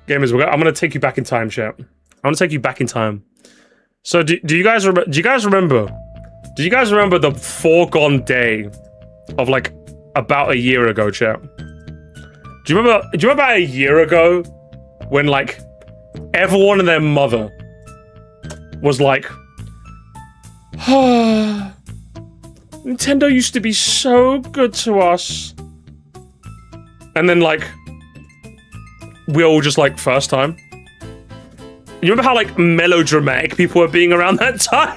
Gamers, I'm gonna take you back in time, chat. I'm gonna take you back in time. So do you guys remember? Do you guys remember the foregone day of like about a year ago, chat? Do you remember about a year ago when like everyone and their mother was like, Nintendo used to be so good to us, and then like we all just like first time. You remember how like melodramatic people were being around that time?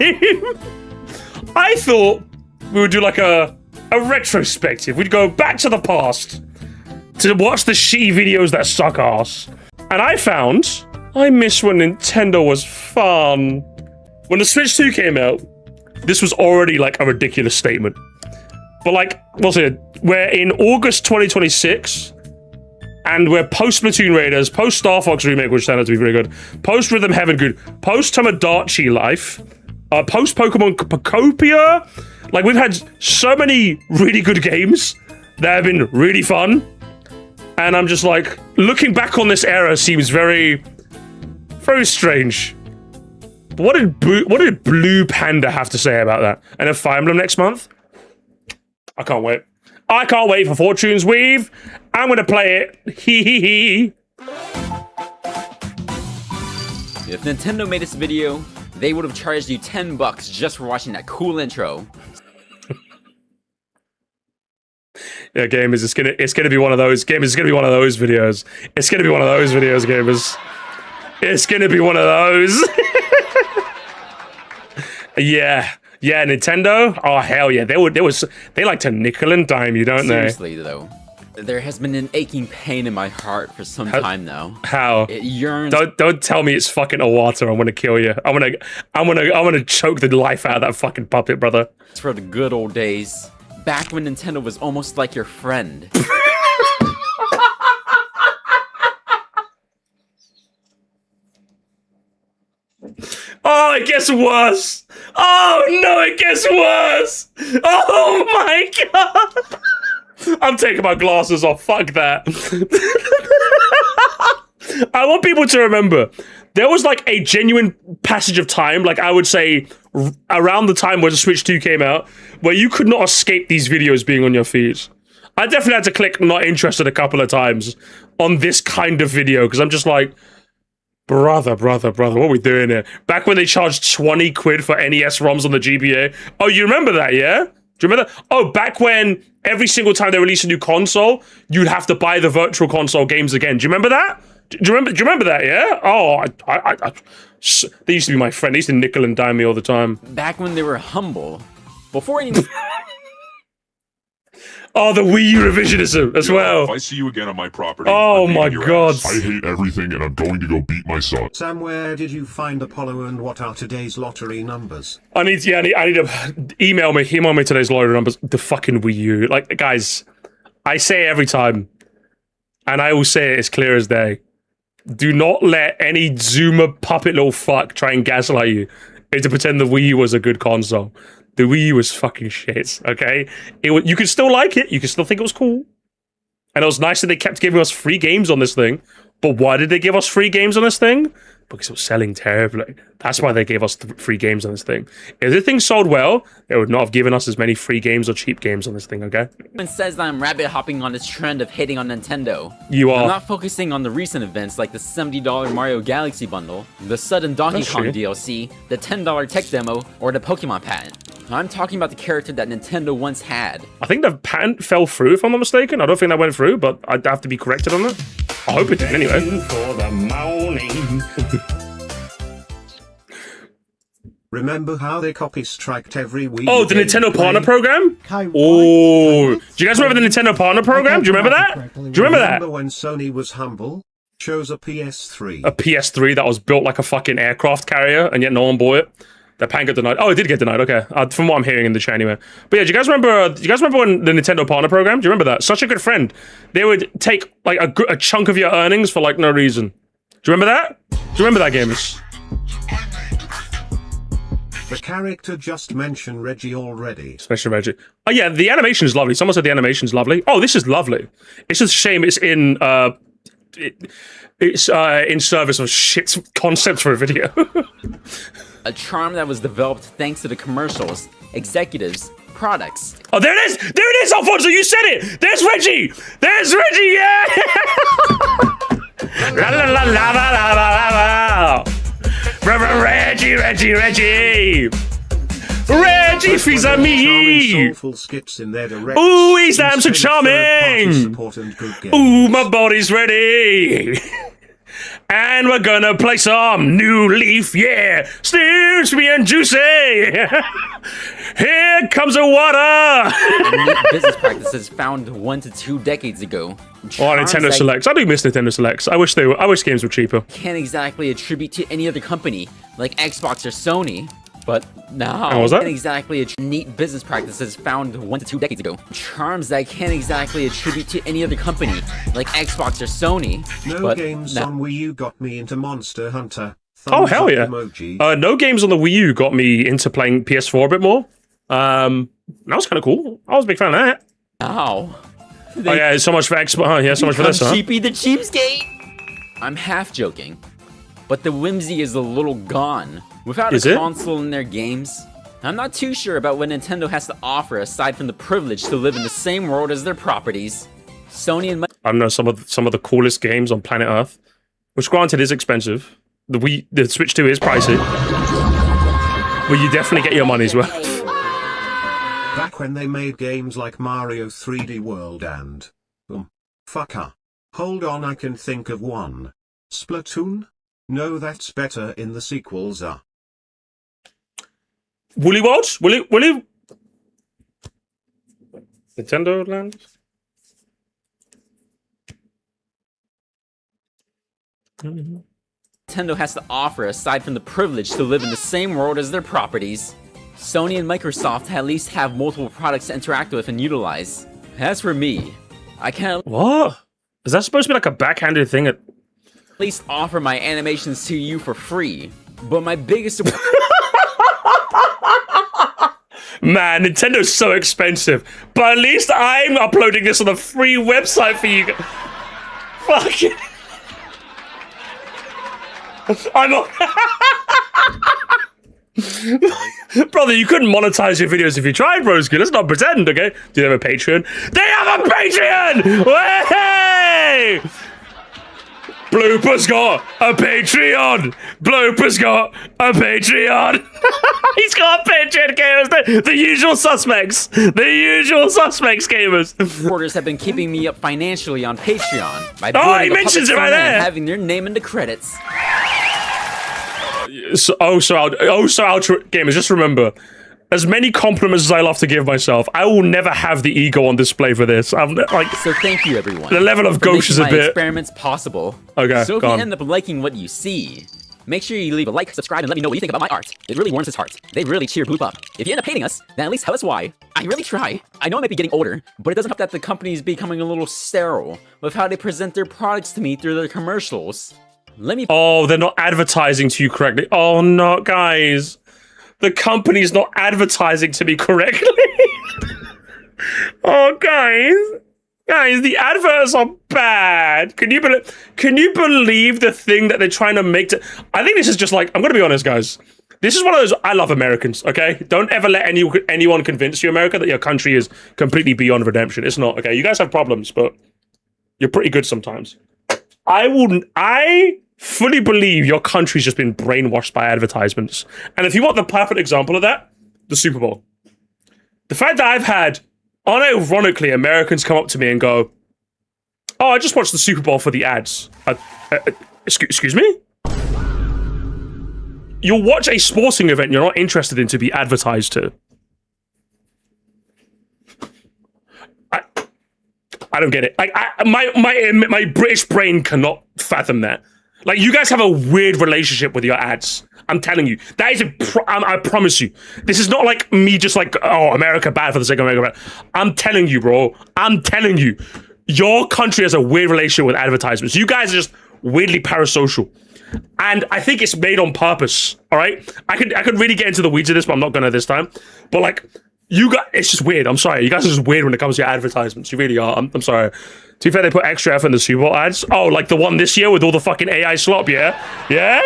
I thought we would do like a retrospective. We'd go back to the past to watch the shitty videos that suck ass. And I found I miss when Nintendo was fun. When the Switch 2 came out, this was already like a ridiculous statement. But like, what's it? We're in August 2026. And we're post Splatoon Raiders, post Star Fox Remake, which turned out to be very good, post Rhythm Heaven good, post Tomodachi Life, post Pokemon Pocopia. Like, we've had so many really good games that have been really fun. And I'm just like, looking back on this era seems very, very strange. But what did Blue Panda have to say about that? And then Fire Emblem next month? I can't wait. I can't wait for Fortune's Weave. I'm gonna play it. Hee hee hee. If Nintendo made this video, they would have charged you $10 just for watching that cool intro. Yeah, gamers, it's gonna be one of those. Gamers, it's gonna be one of those videos. It's gonna be one of those videos, gamers. It's gonna be one of those. Yeah. Yeah, Nintendo? Oh, hell yeah. They like to nickel and dime you, don't Seriously, though. There has been an aching pain in my heart for some time now. How? It yearns. Don't tell me it's fucking Iwata. I'm gonna kill you. I'm gonna choke the life out of that fucking puppet, brother. It's for the good old days. Back when Nintendo was almost like your friend. Oh, it gets worse. Oh no, it gets worse. Oh my god. I'm taking my glasses off. Fuck that. I want people to remember there was like a genuine passage of time, like I would say around the time where the Switch 2 came out, where you could not escape these videos being on your feed. I definitely had to click not interested a couple of times on this kind of video because I'm just like, brother, what are we doing here? Back when they charged 20 quid for NES ROMs on the GBA. Oh, you remember that, yeah? Do you remember that? Oh, back when every single time they released a new console, you'd have to buy the virtual console games again. Do you remember that? Do you remember that, yeah? Oh, they used to be my friend. They used to nickel and dime me all the time. Back when they were humble. Before any... Oh, the Wii U revisionism as well. If I see you again on my property, oh my god. I hate everything and I'm going to go beat my son. Sam, where did you find Apollo and what are today's lottery numbers? I need to email me today's lottery numbers. The fucking Wii U. Like, guys, I say it every time, and I will say it as clear as day. Do not let any Zoomer puppet little fuck try and gaslight you into pretend the Wii U was a good console. The Wii U was fucking shit, okay? You could still like it. You could still think it was cool. And it was nice that they kept giving us free games on this thing. But why did they give us free games on this thing? Because it was selling terribly. That's why they gave us free games on this thing. If the thing sold well, they would not have given us as many free games or cheap games on this thing, okay? Everyone says that I'm rabbit hopping on this trend of hating on Nintendo. You are. I'm not focusing on the recent events like the $70 Mario Galaxy bundle, the sudden Donkey Kong DLC, the $10 tech demo, or the Pokemon patent. I'm talking about the character that Nintendo once had. I think the patent fell through, if I'm not mistaken. I don't think that went through, but I'd have to be corrected on that. I hope it did anyway. For the morning. Remember how they copy-striked every Wii? Oh, the Nintendo Partner Program? Oh, do you guys remember the Nintendo Partner Program? Do you remember that? Do you remember that? Remember when Sony was humble? Chose a PS3. A PS3 that was built like a fucking aircraft carrier, and yet no one bought it. That patent got denied. Oh, it did get denied. Okay, from what I'm hearing in the chat anyway. But yeah, do you guys remember? Do you guys remember when the Nintendo Partner Program? Do you remember that? Such a good friend. They would take like a chunk of your earnings for like no reason. Do you remember that? Do you remember that, gamers? The character just mentioned Reggie already. Especially Reggie. Oh yeah, the animation is lovely. Someone said the animation is lovely. Oh, this is lovely. It's just a shame it's in It's in service of shit concept for a video. A charm that was developed thanks to the commercials, executives, products. Oh, there it is! There it is, Alfonso! You said it! There's Reggie! There's Reggie! Yeah! La la la la la la la la. Reggie! Reggie, fils ami! Soulful skits in their direct. Ooh, he's damn so charming! Ooh, my body's ready! And we're gonna play some New Leaf, yeah! Still sweet and juicy! Here comes the water! Unique business practices found 1 to 2 decades ago. Oh, Charms Nintendo that Selects. I do miss Nintendo Selects. I wish games were cheaper. can't exactly attribute to any other company, like Xbox or Sony. But now, How was that? can't exactly neat business practices found 1 to 2 decades ago. Charms that I can't exactly attribute to any other company, like Xbox or Sony. No but games now, on Wii U got me into Monster Hunter. Oh, Thumbs hell up yeah. emoji. No games on the Wii U got me into playing PS4 a bit more. That was kind of cool. I was a big fan of that. Ow. Oh yeah, so much for Xbox. Oh yeah, so much for this, huh? Cheapy the cheapskate. I'm half joking, but the whimsy is a little gone. Without Is a it? console in their games, I'm not too sure about what Nintendo has to offer aside from the privilege to live in the same world as their properties. Sony and I don't know, some of the coolest games on planet Earth, which granted is expensive. The Switch 2 is pricey, but you definitely get your money's worth. Back when they made games like Mario 3D World and... Fucker. Hold on, I can think of one. Splatoon? No, that's better in the sequels. Woolly World? Woolly? Nintendo Land? Nintendo has to offer aside from the privilege to live in the same world as their properties. Sony and Microsoft at least have multiple products to interact with and utilize. As for me, I can What? Is that supposed to be like a backhanded thing? at least offer my animations to you for free. But my biggest Man, Nintendo's so expensive. But at least I'm uploading this on a free website for you. Fuck it. I'm on. Brother, you couldn't monetize your videos if you tried, broski. Let's not pretend, okay? Do they have a Patreon? They have a Patreon! Hey! Blooper's got a Patreon! Blooper's got a Patreon! He's got a Patreon, gamers! The usual suspects! The usual suspects, gamers! supporters have been keeping me up financially on Patreon by Oh, building he a mentions public it right funnel and there. having their name in the credits. So outro gamers, just remember, as many compliments as I love to give myself, I will never have the ego on display for this. I'm like, So thank you, everyone. the level of for gauche is a making my bit. experiments possible. Okay, So if go you on. end up liking what you see, make sure you leave a like, subscribe, and let me know what you think about my art. It really warms his heart. They really cheer Bloop up. If you end up hating us, then at least tell us why. I really try. I know I might be getting older, but it doesn't help that the company is becoming a little sterile with how they present their products to me through their commercials. Let me Oh, they're not advertising to you correctly. Oh no, guys. The company's not advertising to me correctly. Oh, guys, the adverts are bad. Can you believe the thing that they're trying to make to? I think this is just like, I'm gonna be honest, guys. This is one of those, I love Americans, okay? Don't ever let anyone convince you, America, that your country is completely beyond redemption. It's not, okay? You guys have problems, but you're pretty good sometimes. I fully believe your country's just been brainwashed by advertisements. And if you want the perfect example of that, the Super Bowl. The fact that I've had, unironically, Americans come up to me and go, oh, I just watched the Super Bowl for the ads. Excuse me? You'll watch a sporting event you're not interested in to be advertised to. I don't get it. Like, my British brain cannot fathom that. Like, you guys have a weird relationship with your ads. I'm telling you. That is I promise you. This is not like me just like, oh, America bad for the sake of America bad. I'm telling you, bro. I'm telling you. Your country has a weird relationship with advertisements. You guys are just weirdly parasocial. And I think it's made on purpose, all right? I could really get into the weeds of this, but I'm not gonna this time. But like, it's just weird. I'm sorry. You guys are just weird when it comes to your advertisements. You really are. I'm sorry. To be fair, they put extra effort in the Super Bowl ads. Oh, like the one this year with all the fucking AI slop, yeah? Yeah?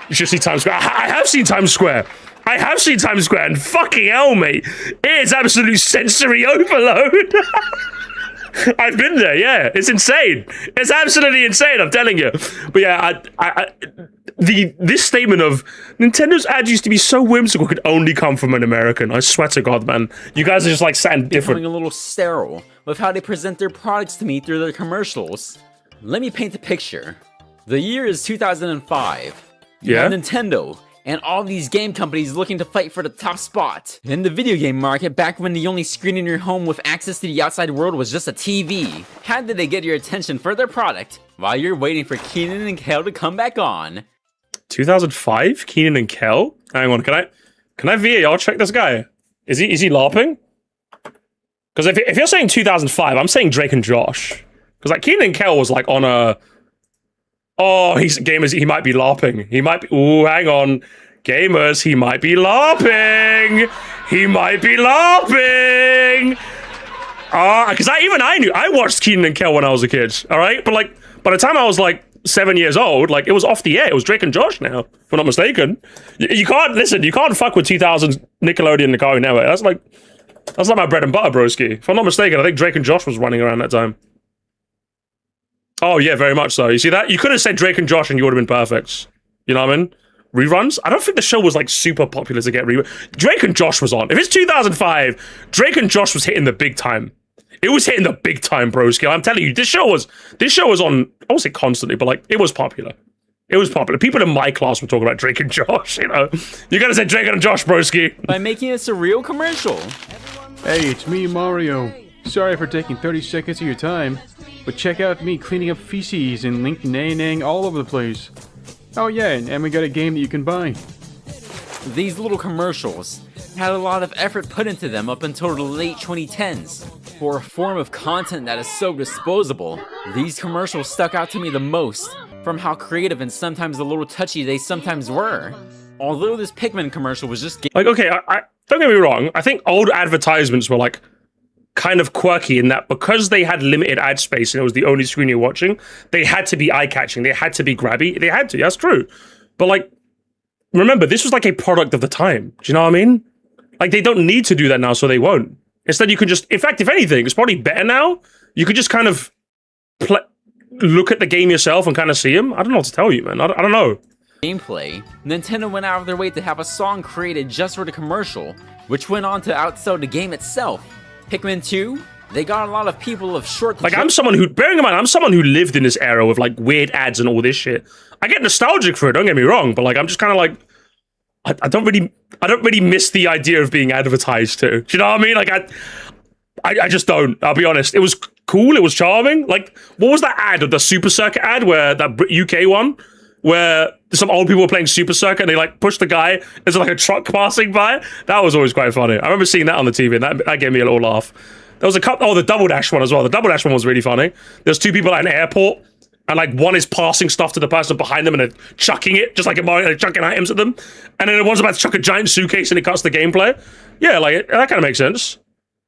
You should see Times Square. I have seen Times Square. I have seen Times Square, and fucking hell, mate. It is absolute sensory overload. I've been there, yeah. It's insane. It's absolutely insane, I'm telling you. But yeah, this statement of Nintendo's ad used to be so whimsical could only come from an American. I swear to God, man. You guys are just like something different. Becoming a little sterile with how they present their products to me through their commercials. Let me paint the picture. The year is 2005. You have Nintendo and all these game companies looking to fight for the top spot. In the video game market, back when the only screen in your home with access to the outside world was just a TV, how did they get your attention for their product while you're waiting for Keenan and Kel to come back on? 2005? Keenan and Kel? Hang on, can I VAR check this guy? Is he LARPing? Because if you're saying 2005, I'm saying Drake and Josh. Because like Keenan and Kel was like on a... Oh, gamers, he might be LARPing. He might be... Ooh, hang on. Gamers, he might be LARPing. He might be LARPing. Because I knew. I watched Keenan and Kel when I was a kid, all right? But like, by the time I was like 7 years old, like it was off the air. It was Drake and Josh now, if I'm not mistaken. You can't, listen, you can't fuck with 2000s Nickelodeon and the Cartoon Network. That's like my bread and butter, broski. If I'm not mistaken, I think Drake and Josh was running around that time. Oh, yeah, very much so. You see that? You could have said Drake and Josh and you would have been perfect. You know what I mean? Reruns? I don't think the show was, like, super popular to get reruns. Drake and Josh was on. If it's 2005, Drake and Josh was hitting the big time. It was hitting the big time, broski. I'm telling you, this show was on, I won't say constantly, but, like, it was popular. It was popular. People in my class were talking about Drake and Josh, you know? You gotta say Drake and Josh, broski. By making this a real commercial. Hey, it's me, Mario. Sorry for taking 30 seconds of your time. But check out me cleaning up feces and Link nay-naying all over the place. Oh yeah, and we got a game that you can buy. These little commercials had a lot of effort put into them up until the late 2010s. For a form of content that is so disposable, these commercials stuck out to me the most, from how creative and sometimes a little touchy they sometimes were. Although this Pikmin commercial was just... Like, okay, I don't get me wrong, I think old advertisements were like, kind of quirky in that because they had limited ad space and it was the only screen you're watching, they had to be eye-catching, they had to be grabby, they had to, that's true. But like, remember, this was like a product of the time, do you know what I mean? Like, they don't need to do that now, so they won't. Instead, you can just, in fact, if anything, it's probably better now, you could just kind of look at the game yourself and kind of see them. I don't know what to tell you, man, I don't know. Gameplay, Nintendo went out of their way to have a song created just for the commercial, which went on to outsell the game itself. Pikmin 2, they got a lot of people of short... Like, I'm someone who, bearing in mind, I'm someone who lived in this era with, like, weird ads and all this shit. I get nostalgic for it, don't get me wrong, but, like, I'm just kind of like, I don't really miss the idea of being advertised to. Do you know what I mean? Like, I just don't, I'll be honest. It was cool, it was charming. Like, what was that ad, the Super Circuit ad, where, that UK one, where some old people were playing Super Circuit and they like pushed the guy, there's like a truck passing by? That was always quite funny. I remember seeing that on the TV and that gave me a little laugh. There was a couple, oh, the Double Dash one as well. The Double Dash one was really funny. There's two people at an airport and like one is passing stuff to the person behind them and they're chucking it, just like a Mario, they're chucking items at them. And then one's about to chuck a giant suitcase and it cuts the gameplay. Yeah, like that kind of makes sense.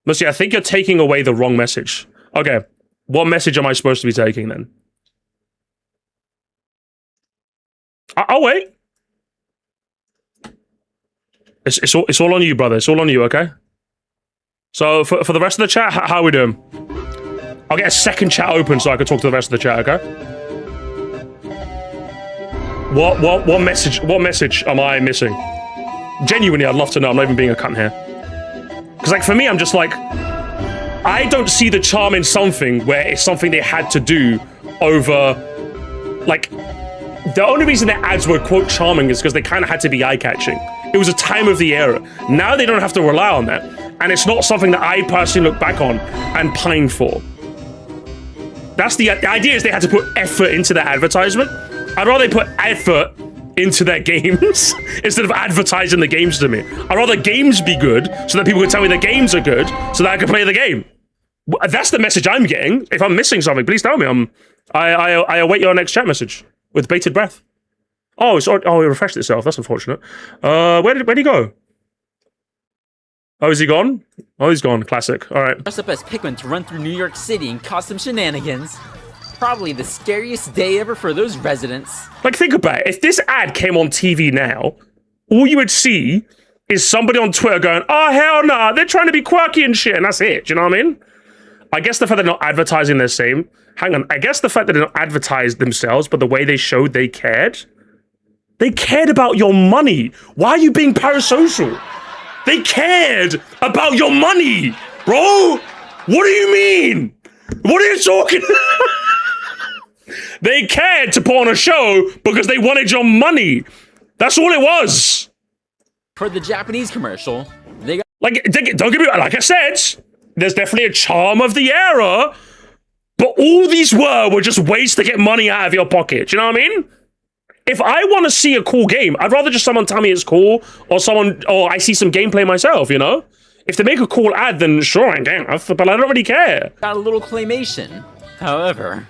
But see, I think you're taking away the wrong message. Okay, what message am I supposed to be taking then? I'll wait. It's all on you, brother. It's all on you, okay? So for the rest of the chat, how are we doing? I'll get a second chat open so I can talk to the rest of the chat, okay? What message am I missing? Genuinely, I'd love to know. I'm not even being a cunt here. Because like for me, I'm just like, I don't see the charm in something where it's something they had to do over, like, the only reason their ads were, quote, charming is because they kind of had to be eye-catching. It was a time of the era. Now they don't have to rely on that. And it's not something that I personally look back on and pine for. That's the idea is they had to put effort into their advertisement. I'd rather they put effort into their games instead of advertising the games to me. I'd rather games be good so that people can tell me the games are good so that I can play the game. That's the message I'm getting. If I'm missing something, please tell me. I await your next chat message with bated breath. Oh, it refreshed itself. That's unfortunate. Where did he go? Oh, is he gone? Oh, he's gone. Classic. All right. Dressed up as Pikmin to run through New York City and cause some shenanigans. Probably the scariest day ever for those residents. Like, think about it. If this ad came on TV now, all you would see is somebody on Twitter going, oh, hell nah, they're trying to be quirky and shit, and that's it. Do you know what I mean? I guess the fact they're not advertising their same... Hang on. I guess the fact that they don't advertise themselves, but the way they showed they cared... They cared about your money. Why are you being parasocial? They cared about your money, bro. What do you mean? What are you talking? They cared to put on a show because they wanted your money. That's all it was. For the Japanese commercial, they got Like, don't get me wrong. Like I said, there's definitely a charm of the era, but all these were just ways to get money out of your pocket. Do you know what I mean? If I want to see a cool game, I'd rather just someone tell me it's cool, or I see some gameplay myself, you know? If they make a cool ad, then sure, I can, but I don't really care. got a little claymation. However,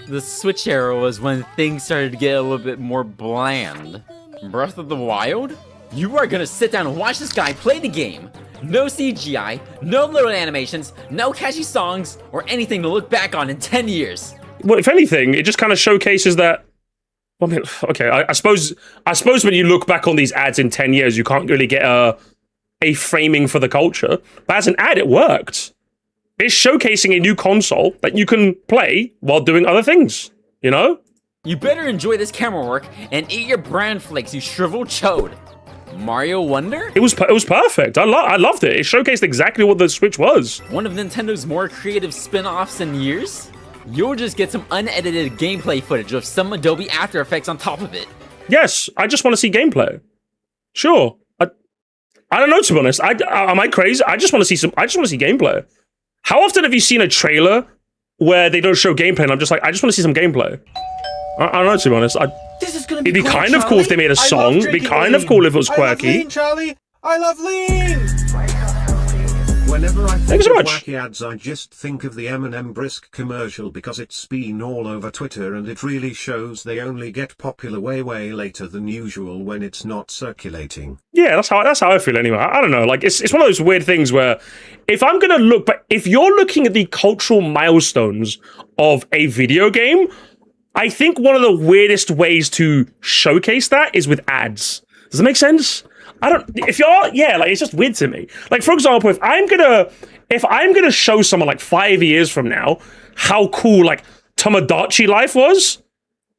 the Switch era was when things started to get a little bit more bland. Breath of the Wild? You are gonna sit down and watch this guy play the game. No CGI, no little animations, no catchy songs, or anything to look back on in 10 years. Well, if anything, it just kind of showcases that. Well, I mean, okay, I suppose when you look back on these ads in 10 years, you can't really get a framing for the culture. But as an ad, it worked. It's showcasing a new console that you can play while doing other things, you know? You better enjoy this camera work and eat your bran flakes, you shriveled chode. Mario Wonder? It was perfect. I loved it. It showcased exactly what the Switch was. One of Nintendo's more creative spin-offs in years? You'll just get some unedited gameplay footage of some Adobe After Effects on top of it. Yes, I just want to see gameplay. Sure. I don't know, to be honest. Am I crazy? I just want to see gameplay. How often have you seen a trailer where they don't show gameplay and I'm just like, I just want to see some gameplay? I don't know, to be honest. It'd be kind of cool if they made a song. It'd be kind of cool if it was quirky. I love lean, Charlie. I love lean. Whenever I Thank you think so of much. wacky ads, I just think of the M&M Brisk commercial because it's been all over Twitter and it really shows they only get popular way later than usual when it's not circulating. Yeah, that's how I feel anyway. I don't know. Like it's one of those weird things where if I'm gonna look, but if you're looking at the cultural milestones of a video game, I think one of the weirdest ways to showcase that is with ads. Does that make sense? It's just weird to me. Like, for example, if I'm gonna show someone like 5 years from now how cool like Tomodachi Life was,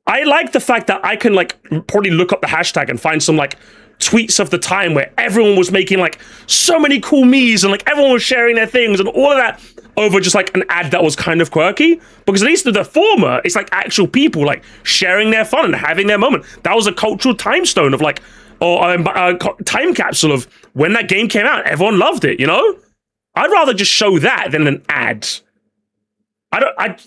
I like the fact that I can like probably look up the hashtag and find some like tweets of the time where everyone was making like so many cool memes and like everyone was sharing their things and all of that over just like an ad that was kind of quirky. Because at least with the former, it's like actual people like sharing their fun and having their moment. That was a cultural time stone of like, or a time capsule of when that game came out. Everyone loved it, you know? I'd rather just show that than an ad. I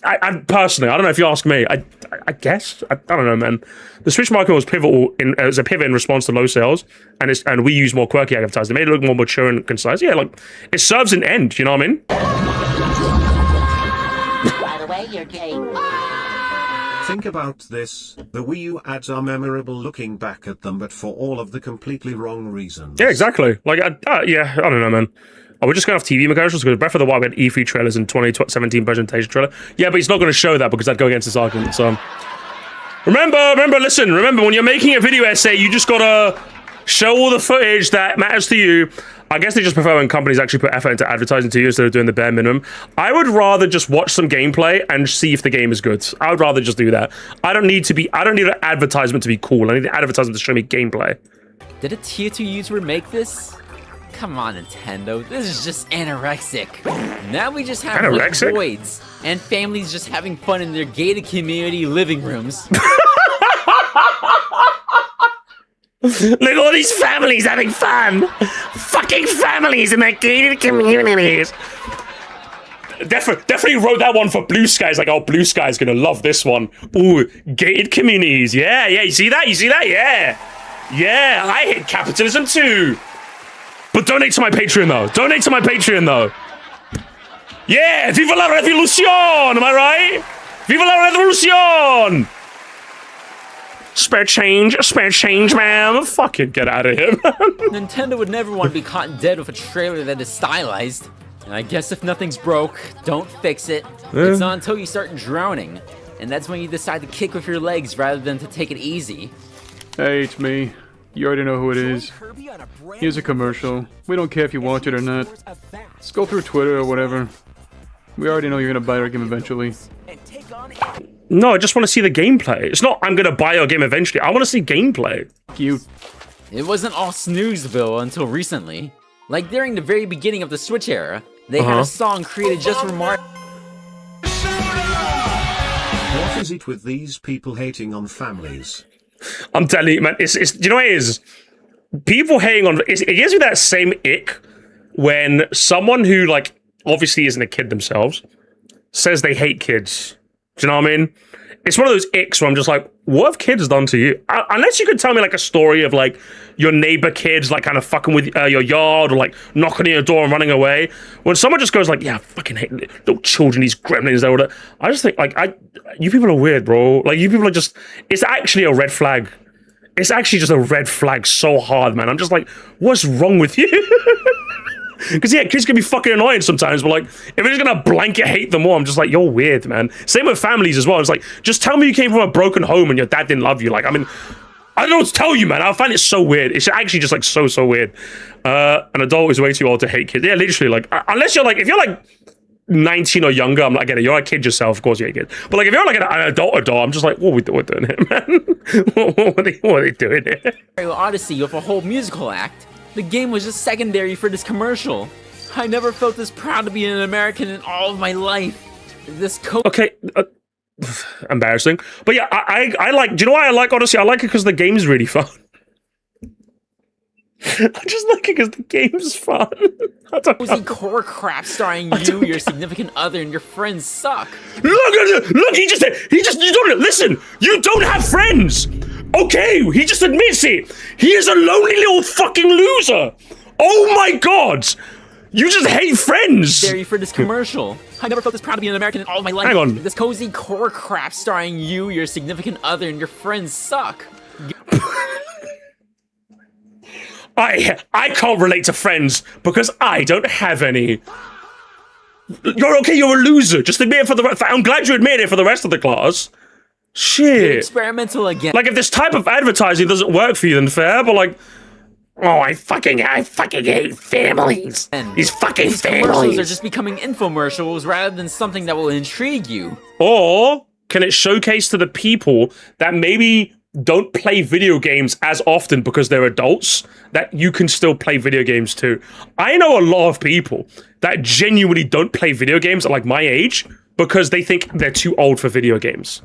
personally, I don't know if you ask me, I guess, I don't know, man. The Switch market was pivotal as a pivot in response to low sales, and we use more quirky advertising. It made it look more mature and concise. Yeah, like, it serves an end, you know what I mean? By the way, you're gay. Think about this, the Wii U ads are memorable looking back at them, but for all of the completely wrong reasons. Yeah, exactly. Like, I don't know, man. We're just going off TV commercials because Breath of the Wild had E3 trailers and 2017 presentation trailer. Yeah, but he's not going to show that because that'd go against his argument. So remember, when you're making a video essay, you just gotta show all the footage that matters to you. I guess they just prefer when companies actually put effort into advertising to you instead of doing the bare minimum. I would rather just watch some gameplay and see if the game is good. I would rather just do that. I don't need an advertisement to be cool. I need an advertisement to show me gameplay. Did a tier 2 YouTuber make this? Come on, Nintendo. This is just anorexic. Now we just have Anorexic? voids and families just having fun in their gated community living rooms. Look at all these families having fun! Fucking families in their gated communities! Definitely wrote that one for Blue Sky. It's like, oh, Blue Sky's gonna love this one. Ooh, gated communities. Yeah, you see that? Yeah. Yeah, I hate capitalism too. But donate to my Patreon though. Yeah, viva la revolución! Am I right? Viva la revolución! Spare change, man. Fucking get out of here, man. Nintendo would never want to be caught dead with a trailer that is stylized. And I guess if nothing's broke, don't fix it. It's not until you start drowning. And that's when you decide to kick with your legs rather than to take it easy. Hey, it's me. You already know who it is. Here's a commercial. We don't care if you want it or not. Just go through Twitter or whatever. We already know you're gonna buy our game eventually. No, I just want to see the gameplay. It's not I'm gonna buy your game eventually. I want to see gameplay. Cute. It wasn't all Snoozeville until recently. Like during the very beginning of the Switch era, they had a song created just for Mario. What is it with these people hating on families? I'm telling you, man. It's you know what it is? People hating on it gives me that same ick when someone who like obviously isn't a kid themselves says they hate kids. Do you know what I mean? It's one of those icks where I'm just like, what have kids done to you? Unless you could tell me like a story of like your neighbor kids like kind of fucking with your yard or like knocking on your door and running away. When someone just goes like, yeah, I fucking hate little children, these gremlins, all that. I just think like you people are weird, bro. Like you people are just. It's actually a red flag. It's actually just a red flag so hard, man. I'm just like, what's wrong with you? Because yeah, kids can be fucking annoying sometimes, but like, if it's gonna blanket hate them more, I'm just like, you're weird, man. Same with families as well. It's like, just tell me you came from a broken home and your dad didn't love you. Like, I mean, I don't know what to tell you, man. I find it so weird. It's actually just like so weird. An adult is way too old to hate kids. Yeah, literally, like, unless you're like, if you're like 19 or younger, I'm like, I get it. You're a kid yourself, of course you hate kids. But like, if you're like an adult, I'm just like, what are we doing here, man? what are they doing here? Mario Odyssey with a whole musical act. The game was just secondary for this commercial. I never felt this proud to be an American in all of my life. This Okay, embarrassing. But yeah, I like, do you know why I like Odyssey? I like it because the game's really fun. I just like it because the game's fun. cozy core crap starring you, your significant other, and your friends suck. Look, he just, you don't, listen, you don't have friends. Okay, he just admits it. He is a lonely little fucking loser. Oh my god. You just hate friends. Scary for this commercial. I never felt this proud to be an American in all of my life. Hang on. This cozy core crap starring you, your significant other, and your friends suck. I can't relate to friends because I don't have any. You're okay, you're a loser. Just admit it for the rest. I'm glad you admit it for the rest of the class. Shit. Experimental again. Like if this type of advertising doesn't work for you, then fair, but like, oh, I fucking hate families. These families. Commercials are just becoming infomercials rather than something that will intrigue you. Or can it showcase to the people that maybe don't play video games as often because they're adults, that you can still play video games too? I know a lot of people that genuinely don't play video games at like my age because they think they're too old for video games.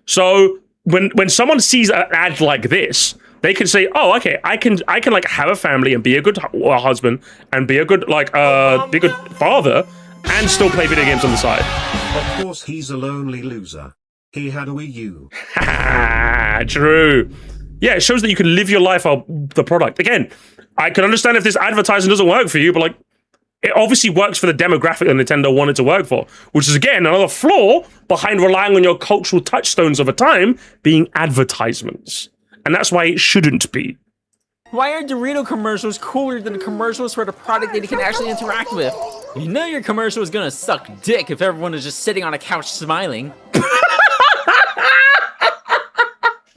So when someone sees an ad like this, they can say, "Oh, okay, I can like have a family and be a good husband and be a good like be a good father and still play video games on the side." Of course, he's a lonely loser. He had a Wii U. True. Yeah, it shows that you can live your life off the product. Again, I can understand if this advertising doesn't work for you, but like, it obviously works for the demographic that Nintendo wanted to work for, which is again another flaw behind relying on your cultural touchstones of a time being advertisements. And that's why it shouldn't be. Why are Dorito commercials cooler than commercials for the product that you can actually interact with? You know your commercial is gonna suck dick if everyone is just sitting on a couch smiling.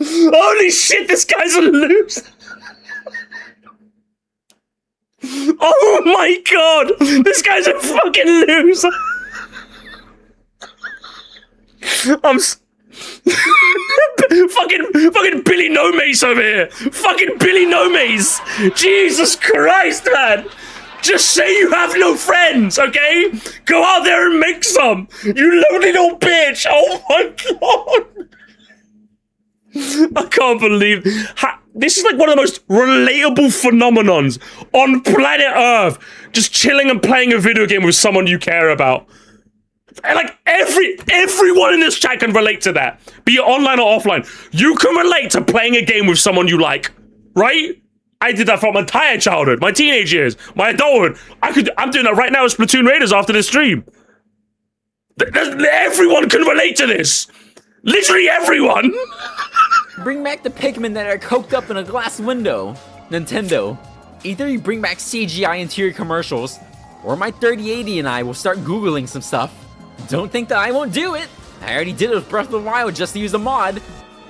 Holy shit, this guy's a loser. Oh my god, this guy's a fucking loser. fucking Billy No Mace over here. Fucking Billy No Mace. Jesus Christ, man. Just say you have no friends, okay? Go out there and make some. You lonely little bitch. Oh my god. I can't believe this is like one of the most relatable phenomenons on planet Earth. Just chilling and playing a video game with someone you care about. And like everyone in this chat can relate to that. Be it online or offline. You can relate to playing a game with someone you like, right? I did that for my entire childhood, my teenage years, my adulthood. I'm doing that right now with Splatoon Raiders after this stream. Everyone can relate to this. Literally everyone. bring back the Pikmin that are coked up in a glass window. Nintendo, either you bring back CGI interior commercials, or my 3080 and I will start Googling some stuff. Don't think that I won't do it. I already did it with Breath of the Wild just to use a mod.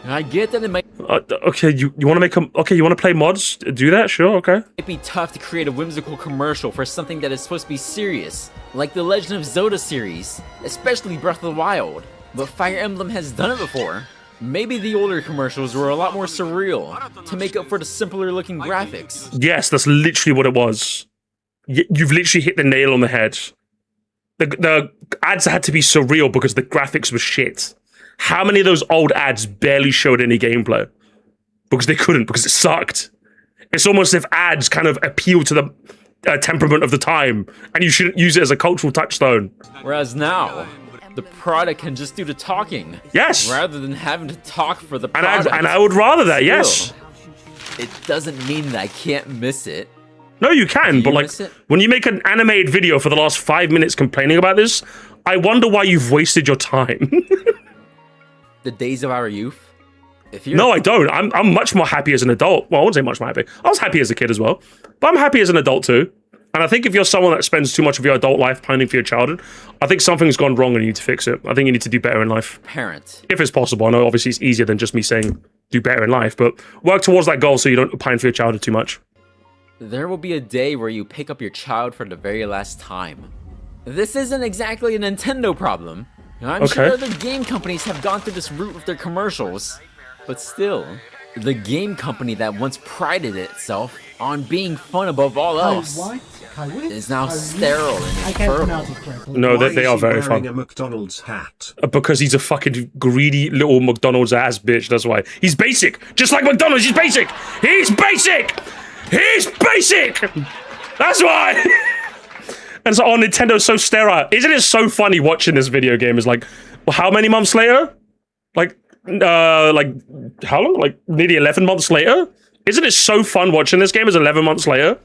I get that it might Okay, you want to make them? Okay, you want to play mods? Do that, sure. Okay. be tough to create a whimsical commercial for something that is supposed to be serious, like the Legend of Zelda series, especially Breath of the Wild. But Fire Emblem has done it before. Maybe the older commercials were a lot more surreal, to make up for the simpler looking graphics. Yes, that's literally what it was. You've literally hit the nail on the head. The ads had to be surreal because the graphics were shit. How many of those old ads barely showed any gameplay? Because they couldn't, because it sucked. It's almost as if ads kind of appeal to the temperament of the time, and you shouldn't use it as a cultural touchstone. Whereas now, the product can just do the talking. Yes. Rather than having to talk for the And product. I would rather that, yes. Still, it doesn't mean that I can't miss it. No, you can, Do but you like, miss it? when you make an animated video for the last 5 minutes complaining about this, I wonder why you've wasted your time. The days of our youth. If you're No, I don't. I'm much more happy as an adult. Well, I wouldn't say much more happy. I was happy as a kid as well, but I'm happy as an adult too. And I think if you're someone that spends too much of your adult life planning for your childhood, I think something's gone wrong and you need to fix it. I think you need to do better in life. a parent, If it's possible. I know obviously it's easier than just me saying do better in life, but work towards that goal so you don't pine for your childhood too much. there will be a day where you pick up your child for the very last time. This isn't exactly a Nintendo problem. I'm Okay. sure other game companies have gone through this route with their commercials. But still, the game company that once prided itself on being fun above all else is now sterile and I can't pronounce infertile. it correctly. No, Why they is are he very wearing fun. a McDonald's hat? Because he's a fucking greedy little McDonald's ass bitch, that's why. He's basic. Just like McDonald's, he's basic. He's basic. He's basic. That's why. And so, oh, Nintendo's so sterile. Isn't it so funny watching this video game? Is like, well, how many months later? Like how long? Like nearly 11 months later? Isn't it so fun watching this game? Is 11 months later?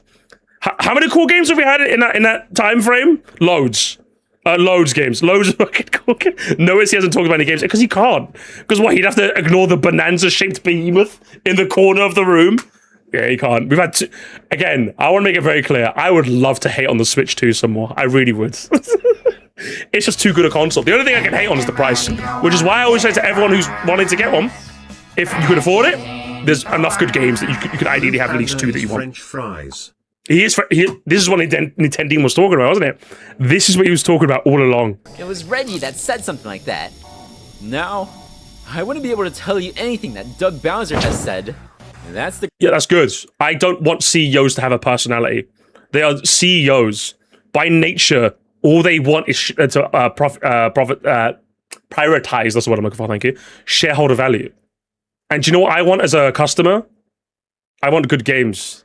How many cool games have we had in that time frame? Loads. Loads games. Loads of fucking cool games. Notice he hasn't talked about any games because he can't. Because what? He'd have to ignore the bonanza-shaped behemoth in the corner of the room. Yeah, he can't. We've had again, I want to make it very clear. I would love to hate on the Switch 2 some more. I really would. It's just too good a console. The only thing I can hate on is the price, which is why I always say to everyone who's wanting to get one, if you could afford it, there's enough good games that you could ideally have at least two that you want. French fries. This is what Nintendo was talking about, wasn't it? This is what he was talking about all along. It was Reggie that said something like that. Now, I wouldn't be able to tell you anything that Doug Bowser has said. That's the Yeah, that's good. I don't want CEOs to have a personality. They are CEOs. By nature, all they want is to prioritize, that's what I'm looking for, thank you, shareholder value. And do you know what I want as a customer? I want good games.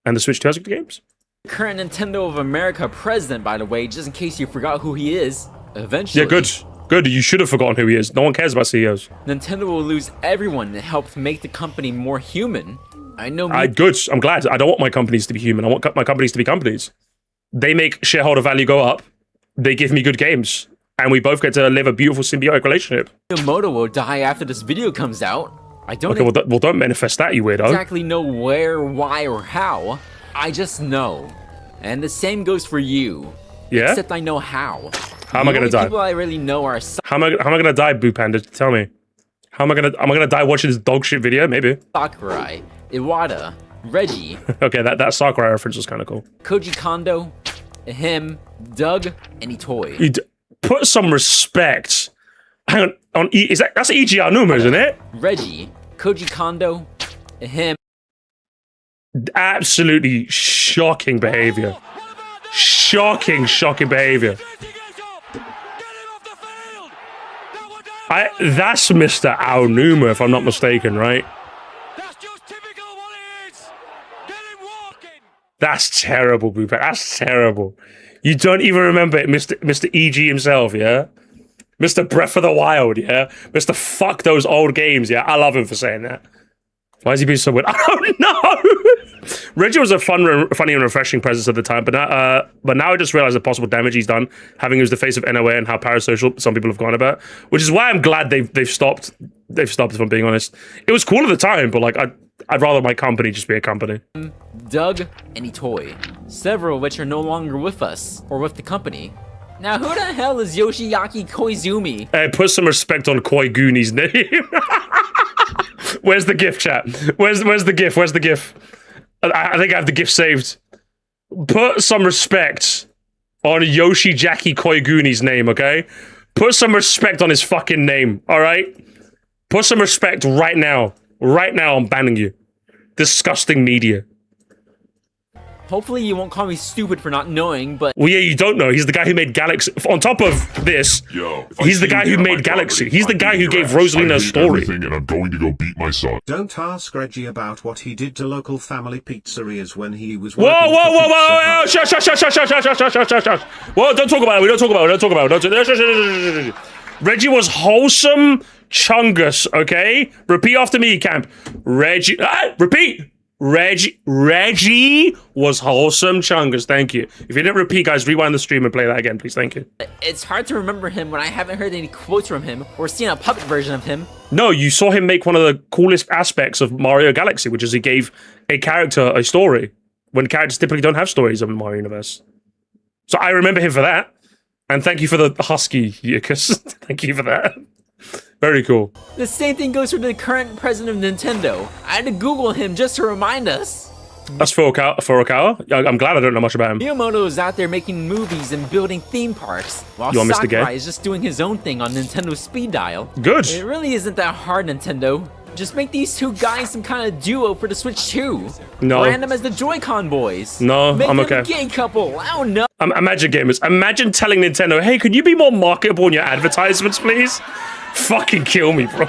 And the Switch 2 has good games. current Nintendo of America president, by the way, just in case you forgot who he is. Eventually, Yeah, good. Good. You should have forgotten who he is. No one cares about CEOs. Nintendo will lose everyone that helped make the company more human. I know Good. I'm glad. I don't want my companies to be human. I want my companies to be companies. They make shareholder value go up. They give me good games. And we both get to live a beautiful symbiotic relationship. Miyamoto will die after this video comes out. I don't Okay, well, don't manifest that, you weirdo. exactly know where, why, or how. I just know. And the same goes for you. Yeah? Except I know how. How am I gonna die? People I really know are How am I gonna die, Boo Panda? Tell me. Am I gonna die watching this dog shit video? Maybe. Sakurai, Iwata, Reggie, Okay, that Sakurai reference was kind of cool. Koji Kondo, him, Doug, and Itoi. Put some respect. Hang on that's E.G. Aonuma, isn't it? Reggie, Koji Kondo, him. Absolutely shocking behavior. Shocking behavior. That's Mr. Aonuma, if I'm not mistaken, right? That's terrible, Boo Panda. That's terrible. You don't even remember it, Mr. E.G. himself, yeah? Mr. Breath of the Wild, yeah? Mr. Fuck those old games, yeah? I love him for saying that. Why is he being so weird? Oh, no! Reggie was a funny and refreshing presence at the time, but now I just realize the possible damage he's done, having used the face of NOA and how parasocial some people have gone about, which is why I'm glad they've stopped they've stopped, if I'm being honest. It was cool at the time, but like I'd rather my company just be a company. Doug, and Itoi, several of which are no longer with us, or with the company. Now who the hell is Yoshiaki Koizumi? Hey, put some respect on Koiguni's name. Where's the GIF, chat? Where's the GIF? Where's the GIF? I think I have the GIF saved. Put some respect on Yoshijaki Koiguni's name, okay? Put some respect on his fucking name, alright? Put some respect right now. Right now, I'm banning you. Disgusting media. Hopefully you won't call me stupid for not knowing, but... Well, yeah, you don't know. He's the guy who made Galaxy. On top of this, Yo, if I he's the see you guy who again on made my Galaxy. property, He's the I'm guy who beating your gave ass. Rosalina a I hate story. everything, and I'm going to go beat my son. Don't ask Reggie about what he did to local family pizzerias when he was Whoa, working whoa, for whoa, Pizza whoa, whoa, Hut. shush, shush, shush, shush, shush, shush, shush, shush, shush, shush. Whoa, don't talk about it, we don't talk about it, don't talk about it, don't shush, shush. Reggie was wholesome chungus, okay? Repeat after me, Camp. Repeat! Reggie was wholesome chungus, thank you. If you didn't repeat, guys, rewind the stream and play that again, please, thank you. it's hard to remember him when I haven't heard any quotes from him, or seen a puppet version of him. No, you saw him make one of the coolest aspects of Mario Galaxy, which is he gave a character a story, when characters typically don't have stories in the Mario universe. So I remember him for that. And thank you for the husky, Yukas. Thank you for that. Very cool. The same thing goes for the current president of Nintendo. I had to Google him just to remind us. That's Furukawa. I'm glad I don't know much about him. Miyamoto is out there making movies and building theme parks, while You want Mr. Gay? Sakurai is just doing his own thing on Nintendo Speed Dial. Good. It really isn't that hard, Nintendo. Just make these two guys some kind of duo for the Switch 2. No. Brand them as the Joy-Con boys. No, Make I'm them okay. a gay couple. I don't know. Imagine gamers. Imagine telling Nintendo, hey, could you be more marketable in your advertisements, please? Fucking kill me, bro.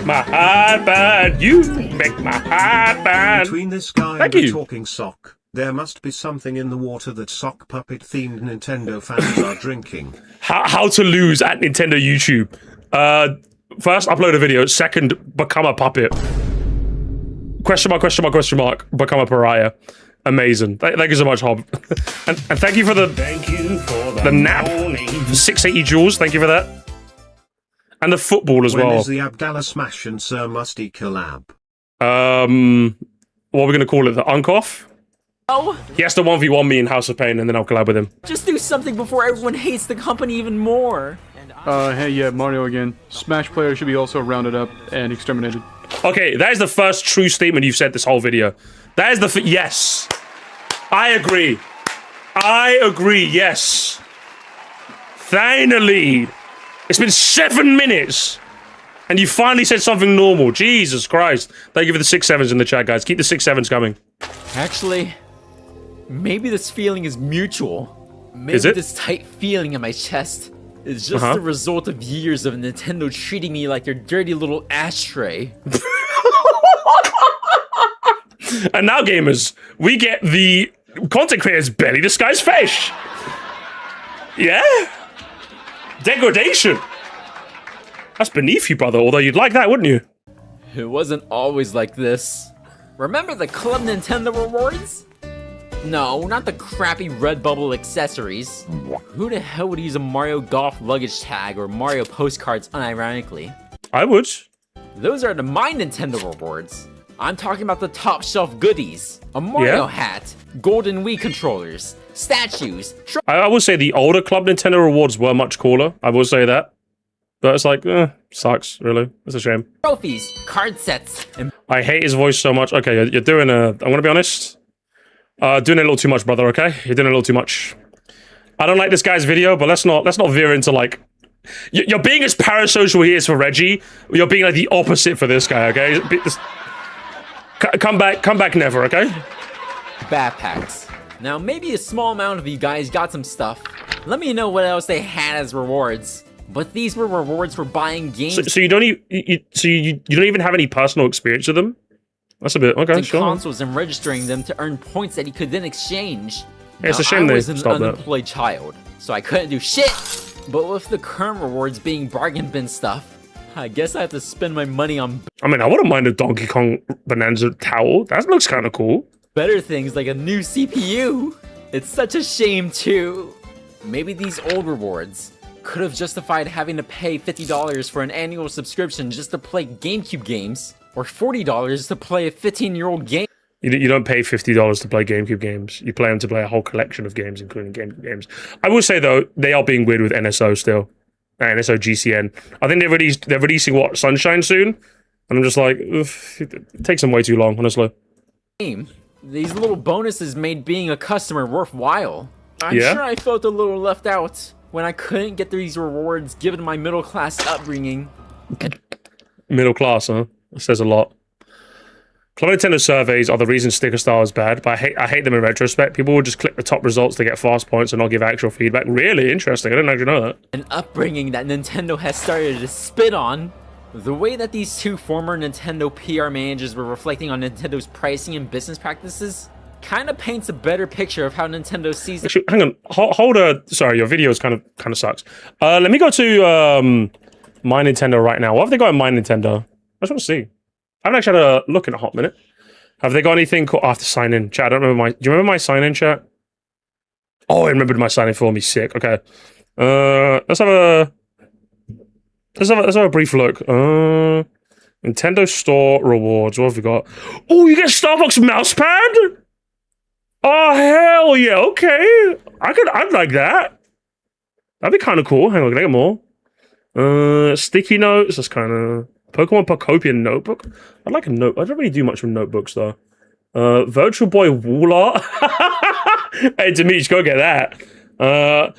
My heart burn. You make my heart burn. Between this guy Thank and the you. talking sock, there must be something in the water that sock puppet themed Nintendo fans are drinking. How to lose at Nintendo YouTube. First, upload a video. Second, become a puppet. Question mark, question mark, question mark. Become a pariah. Amazing. Thank you so much, Hob. and thank you for the nap. 680 joules. Thank you for that. And the football as When well. is the Abdallah Smash and Sir Musty collab? What are we going to call it? The Unkoff? Oh, He has to 1v1 me in House of Pain and then I'll collab with him. just do something before everyone hates the company even more. Hey, yeah, Mario again. Smash players should be also rounded up and exterminated. Okay, that is the first true statement you've said this whole video. That is the yes. I agree. I agree, yes. Finally. It's been 7 minutes. And you finally said something normal. Jesus Christ. Thank you for the 6-7s in the chat, guys. Keep the 6-7s coming. Actually, maybe this feeling is mutual. Maybe Is it? this tight feeling in my chest is just the result of years of Nintendo treating me like their dirty little ashtray. And now, gamers, we get the content creator's belly disguised fish. Yeah? Degradation. That's beneath you, brother. Although you'd like that, wouldn't you? It wasn't always like this. Remember the Club Nintendo rewards? No, not the crappy Redbubble accessories. Who the hell would use a Mario Golf luggage tag or Mario postcards unironically? I would. Those are my Nintendo rewards. I'm talking about the top shelf goodies. A Mario Yeah? hat, golden Wii controllers, statues, I will say the older Club Nintendo rewards were much cooler. I will say that. But it's like, sucks, really. It's a shame. trophies, card sets, and I hate his voice so much. Okay, you're doing I'm gonna be honest. Doing it a little too much, brother, okay? You're doing it a little too much. I don't like this guy's video, but let's not veer into like... You're being as parasocial he is for Reggie. You're being like the opposite for this guy, okay? Come back never, okay? backpacks. Now, maybe a small amount of you guys got some stuff. Let me know what else they had as rewards. But these were rewards for buying games So you don't you don't even have any personal experience with them? That's a bit okay. and Sure. consoles and registering them to earn points that you could then exchange. Yeah, it's a Now, shame I they was an stopped that. unemployed child, so I couldn't do shit. But with the current rewards being bargain bin stuff, I guess I have to spend my money on I mean, I wouldn't mind a Donkey Kong Bonanza towel. That looks kind of cool. better things like a new CPU. It's such a shame too. Maybe these old rewards, could have justified having to pay $50 for an annual subscription just to play GameCube games, or $40 to play a 15-year-old game. You don't pay $50 to play GameCube games. You play them to play a whole collection of games, including GameCube games. I will say, though, they are being weird with NSO still. NSO GCN. I think they're releasing, what, Sunshine soon? And I'm just like, it takes them way too long, honestly. These little bonuses made being a customer worthwhile. I'm Yeah? sure I felt a little left out when I couldn't get these rewards given my middle-class upbringing. Middle class, huh? That says a lot. Club Nintendo surveys are the reason sticker style is bad, but I hate them in retrospect. People will just click the top results to get fast points and not give actual feedback. Really interesting. I didn't actually know that. An upbringing that Nintendo has started to spit on. The way that these two former Nintendo PR managers were reflecting on Nintendo's pricing and business practices kind of paints a better picture of how Nintendo sees it. Actually, hang on. Hold sorry, your video is kind of sucks. Let me go to My Nintendo right now. What have they got in My Nintendo? I just want to see. I haven't actually had a look in a hot minute. Have they got anything cool? I have to sign in. Chat, I don't remember do you remember my sign in, chat? Oh, I remembered my sign in for me. Sick. Okay. Let's have a brief look. Nintendo Store rewards. What have we got? Oh, you get Starbucks mousepad? Oh, hell yeah. Okay. I'd like that. That'd be kind of cool. Hang on, can I get more? Sticky notes. That's kind of... Pokemon Pocopian notebook. I'd like a note. I don't really do much with notebooks though. Virtual Boy wall art. Hey, Demetri, go get that.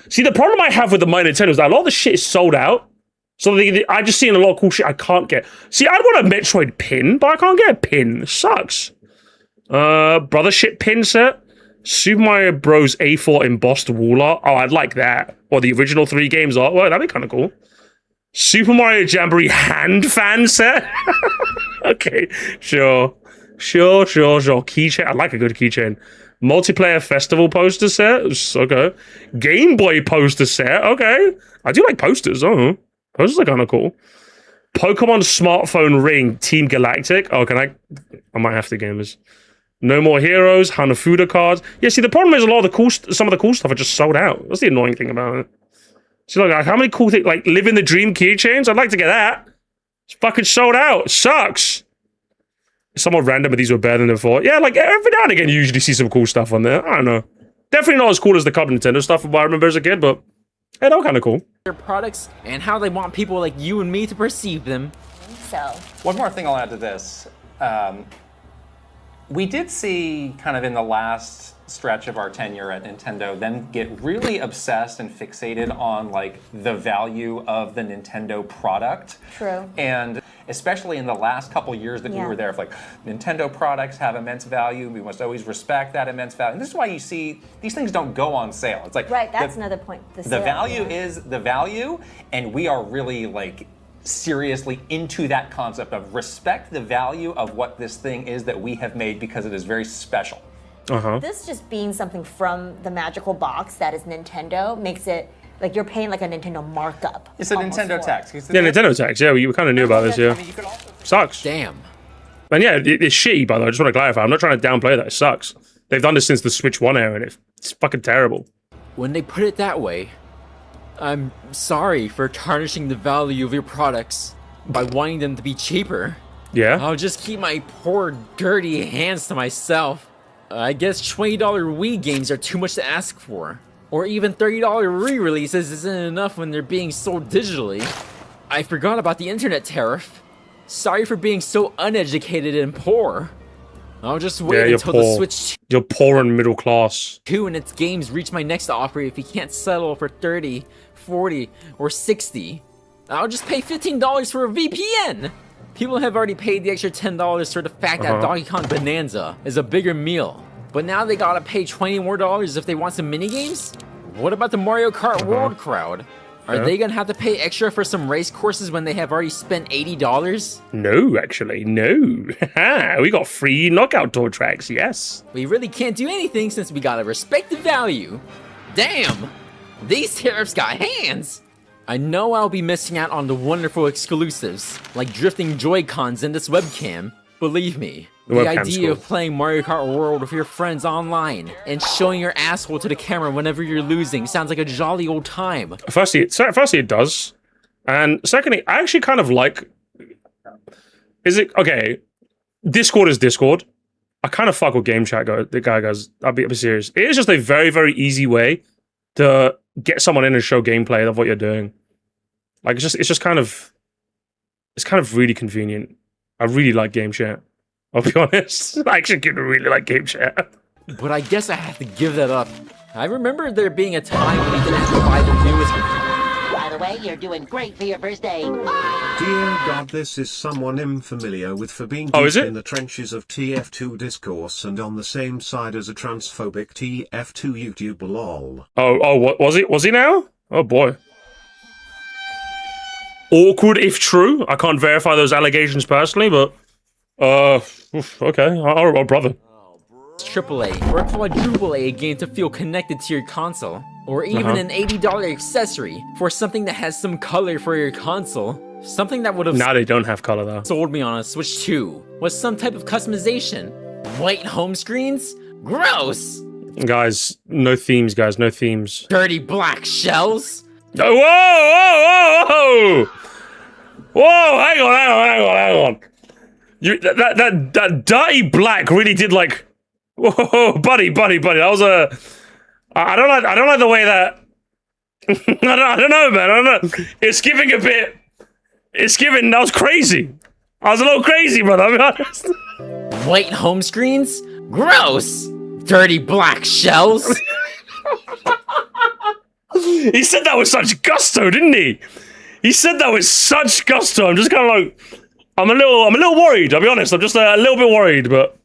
See, the problem I have with the My Nintendo is that a lot of the shit is sold out. So I just seen a lot of cool shit I can't get. See, I'd want a Metroid pin, but I can't get a pin. It sucks. Brother shit pin set. Super Mario Bros. A4 embossed wall art. Oh, I'd like that. Or the original 3 games artwork. That'd be kind of cool. Super Mario Jamboree hand fan set? Okay, sure. Keychain. I like a good keychain. Multiplayer festival poster set? Okay. Game Boy poster set? Okay. I do like posters. Oh, posters are kind of cool. Pokemon smartphone ring, Team Galactic. Oh, I might have to, gamers. No More Heroes, Hanafuda cards. Yeah, see, the problem is a lot of some of the cool stuff are just sold out. That's the annoying thing about it. See, look, how many cool things, like Live in the Dream keychains? I'd like to get that. It's fucking sold out. It sucks. It's somewhat random, but these were better than before. Yeah, like every now and again, you usually see some cool stuff on there. I don't know. Definitely not as cool as the Club Nintendo stuff from what I remember as a kid, but hey, they were kind of cool. Their products and how they want people like you and me to perceive them. So, One more thing I'll add to this. We did see kind of in the last stretch of our tenure at Nintendo them get really obsessed and fixated on like the value of the Nintendo product. True. And especially in the last couple years that we were there, like Nintendo products have immense value. We must always respect that immense value. And this is why you see these things don't go on sale. It's like right, that's another point. The value is the value, and we are really like seriously into that concept of respect the value of what this thing is that we have made because it is very special. This just being something from the magical box that is Nintendo makes it like you're paying like a Nintendo markup. It's a Nintendo tax. Yeah, Nintendo tax. Yeah, we kind of knew about this, yeah. I mean, you could also Sucks. Damn. And yeah, it's shitty, by the way. I just want to clarify. I'm not trying to downplay that. It sucks. They've done this since the Switch 1 era, and it's fucking terrible. When they put it that way, I'm sorry for tarnishing the value of your products by wanting them to be cheaper. Yeah? I'll just keep my poor, dirty hands to myself. I guess $20 Wii games are too much to ask for. Or even $30 re-releases isn't enough when they're being sold digitally. I forgot about the internet tariff. Sorry for being so uneducated and poor. I'll just wait until the Switch You're poor and middle class. 2 and its games reach my next offer if you can't settle for 30, 40, or 60. I'll just pay $15 for a VPN! People have already paid the extra $10 for the fact that Donkey Kong Bonanza is a bigger meal. But now they gotta pay $20 more if they want some minigames? What about the Mario Kart World crowd? Are they gonna have to pay extra for some race courses when they have already spent $80? No, actually, no. We got free knockout tour tracks, yes. We really can't do anything since we gotta respect the value. Damn! These tariffs got hands! I know I'll be missing out on the wonderful exclusives, like drifting Joy-Cons in this webcam. Believe me, The webcam's idea cool. of playing Mario Kart World with your friends online and showing your asshole to the camera whenever you're losing sounds like a jolly old time. Firstly, it does. And secondly, I actually kind of like... Is it... Okay, Discord is Discord. I kind of fuck with game chat, the guy goes, I'll be serious. It is just a very, very easy way to get someone in and show gameplay of what you're doing. Like, it's just kind of... It's kind of really convenient. I really like game chat. I'll be honest. I actually really like game chat. But I guess I have to give that up. I remember there being a time when you didn't have to buy the newest... By the way, you're doing great for your first day. Dear God, this is someone I'm familiar with for being Oh, is deep it? in the trenches of TF2 discourse and on the same side as a transphobic TF2 YouTuber lol. What was it? Was he now? Oh boy. Awkward if true. I can't verify those allegations personally, but okay. Oh, brother. AAA or a quadruple A game to feel connected to your console, or even an $80 accessory for something that has some color for your console. Something that would have Now they don't have color though. sold me on a Switch 2 was some type of customization. White home screens? Gross! Guys, no themes, guys, no themes. Dirty black shells? Oh, whoa! Whoa, hang on. You that dirty black really did like... Whoa, buddy. That was a... I don't like the way that... I don't know, man. I don't know. It's giving a bit... That was crazy. I was a little crazy, brother, I'll be honest. White home screens? Gross! Dirty black shells? He said that with such gusto, didn't he? He said that with such gusto. I'm just kind of like... I'm a little worried, I'll be honest. I'm just a little bit worried, but...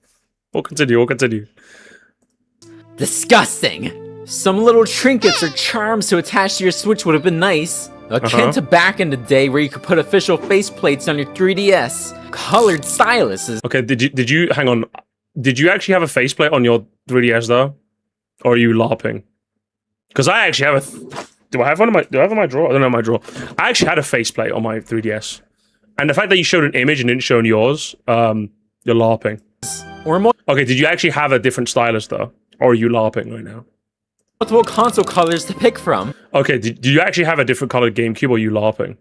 We'll continue. Disgusting. Some little trinkets or charms to attach to your Switch would have been nice. Akin to back in the day where you could put official faceplates on your 3DS. Colored styluses. Okay, did you hang on? Did you actually have a faceplate on your 3DS though? Or are you LARPing? Because I actually have do I have one in my drawer? I don't know my drawer. I actually had a faceplate on my 3DS. And the fact that you showed an image and didn't show on yours, you're LARPing. Or more Okay, did you actually have a different stylus though? Or are you LARPing right now? multiple console colors to pick from. Okay, do you actually have a different colored GameCube or are you LARPing?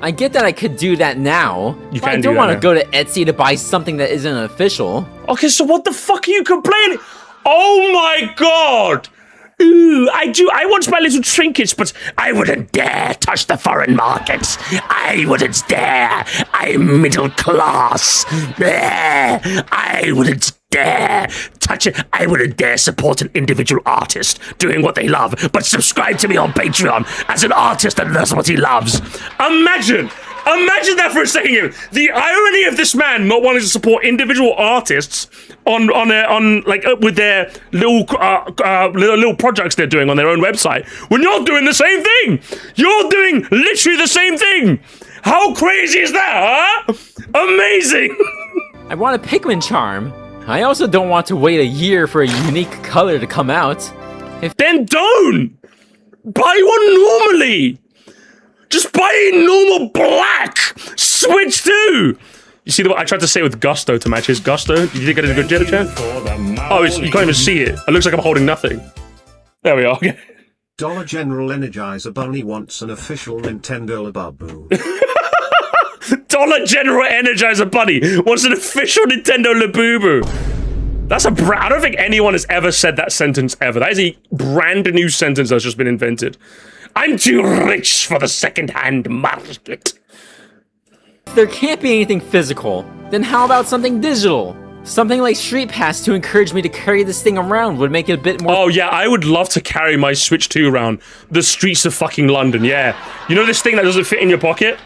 I get that I could do that now. You but I can do don't that want to now. go to Etsy to buy something that isn't official. Okay, so what the fuck are you complaining? Oh my god! Ooh, I want my little trinkets, but I wouldn't dare touch the foreign markets. I wouldn't dare. I'm middle class. I wouldn't dare touch it. I wouldn't dare support an individual artist doing what they love, but subscribe to me on Patreon as an artist that does what he loves. Imagine that for a second. The irony of this man not wanting to support individual artists on with their little projects they're doing on their own website, when you're doing the same thing. You're doing literally the same thing. How crazy is that, huh? Amazing. I want a Pikmin charm. I also don't want to wait a year for a unique color to come out. Then don't buy one normally. Just buy a normal black Switch 2. You see I tried to say it with gusto to match his gusto. Did you think I did a good job, chat? Oh, you can't even see it. It looks like I'm holding nothing. There we are. Okay. Dollar General Energizer Bunny wants an official Nintendo Labubu. Dollar General Energizer Bunny wants an official Nintendo Labubu. That's a I don't think anyone has ever said that sentence ever. That is a brand new sentence that's just been invented. I'm too rich for the second-hand market. If there can't be anything physical, then how about something digital? Something like Street Pass to encourage me to carry this thing around would make it a bit more... Oh yeah, I would love to carry my Switch 2 around the streets of fucking London, yeah. You know this thing that doesn't fit in your pocket?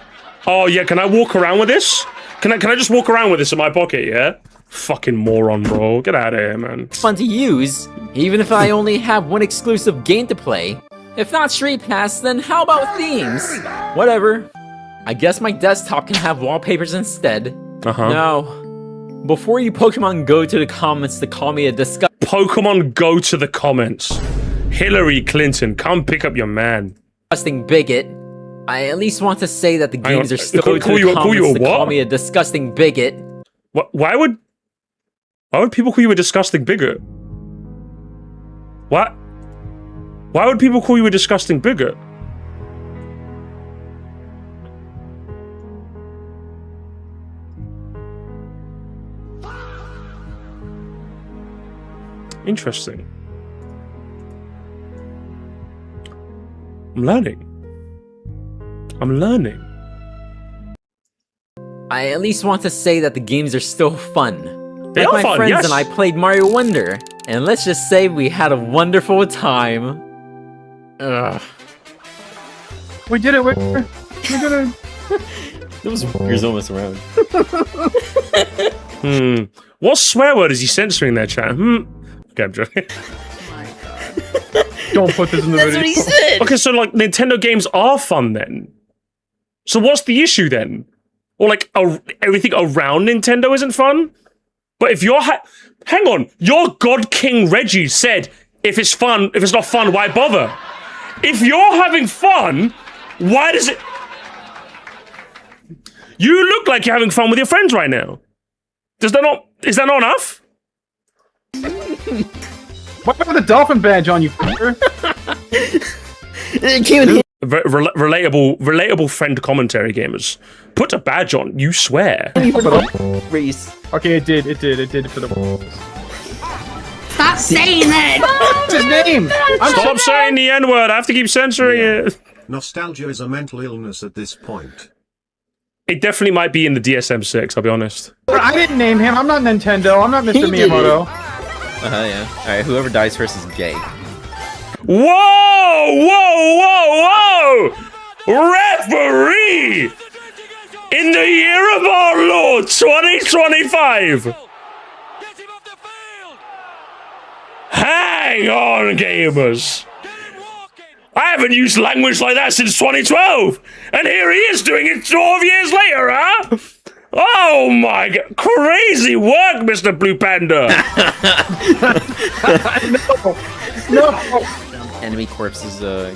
Oh yeah, can I walk around with this? Can I just walk around with this in my pocket, yeah? Fucking moron, bro. Get out of here, man. fun to use, even if I only have one exclusive game to play. If not Street Pass, then how about themes? Whatever. I guess my desktop can have wallpapers instead. Now, before you Pokemon go to the comments to call me a Pokemon go to the comments. Hillary Clinton, come pick up your man. disgusting bigot, I at least want to say that the games are still Call going to you the a comments to what? call me a disgusting bigot. Why would people call you a disgusting bigot? What? Why would people call you a disgusting bigot? Interesting. I'm learning. I at least want to say that the games are still fun. They Like are my fun, friends yes. and I played Mario Wonder, and let's just say we had a wonderful time. Ugh. We did it. We did it. Those walkers almost around. What swear word is he censoring there, chat? Okay, I'm joking. Don't put this in the video. That's what he said. Okay, so like Nintendo games are fun then. So what's the issue then? Or like everything around Nintendo isn't fun? But if you're hang on, your God King Reggie said if it's not fun, why bother? If you're having fun, why does it? You look like you're having fun with your friends right now. Is that not enough? Why have the dolphin badge on you, fucker? It came in Relatable friend commentary, gamers. Put a badge on, you swear. Reese. Okay, it did for the. Stop saying that! What's his name? Stop saying the N-word, I have to keep censoring it. Nostalgia is a mental illness at this point. It definitely might be in the DSM-6, I'll be honest. I didn't name him. I'm not Nintendo. I'm not Mr. Miyamoto. Yeah. Alright, whoever dies first is gay. Whoa! Referee! In the year of our Lord, 2025! Hang on, gamers! I haven't used language like that since 2012! And here he is doing it 12 years later, huh? Oh my god, crazy work, Mr. Blue Panda! No. Enemy corpses, Not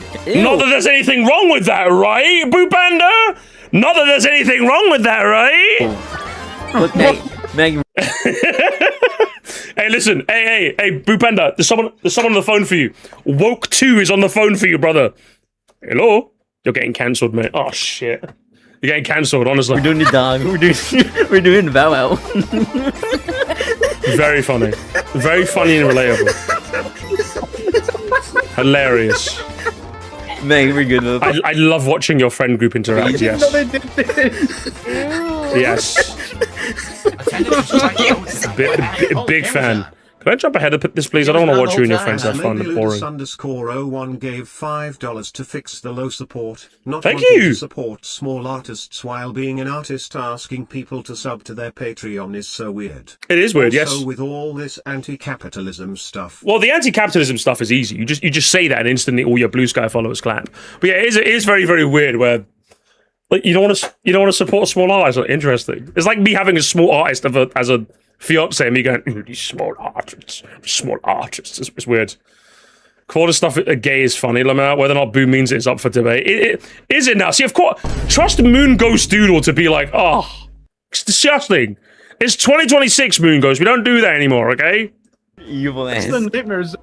that there's anything wrong with that, right, Blue Panda? Not that there's anything wrong with that, right? Look, Meg. Hey, listen, hey, Blue Panda, there's someone on the phone for you. Woke 2 is on the phone for you, brother. Hello? You're getting cancelled, mate. Oh, shit. You're getting cancelled, honestly. We're doing the dog. We're doing Bow Wow. Very funny. Very funny and relatable. Hilarious. Meg, we're good. I love watching your friend group interact, yes. No, they did this. Yes. Big fan. Can I jump ahead of this, please? I don't want to watch you and your friends have fun. Boring. _01 gave $5 to fix the low support. Not Thank wanting you. to support small artists while being an artist, asking people to sub to their Patreon is so weird. It is weird, yes. Also, with all this anti-capitalism stuff. Well, the anti-capitalism stuff is easy. You just say that and instantly all your Blue Sky followers clap. But yeah, it is very, very weird where like you don't want to support small artists. Interesting. It's like me having a small artist as a fiance and me going, ooh, these small artists. It's weird. Quarter stuff gay is funny. Whether or not Boo means it's up for debate. Is it now? See, of course, trust Moon Ghost Doodle to be like, oh, it's disgusting. It's 2026, Moon Ghost. We don't do that anymore, okay? Evil ass. The nightmares.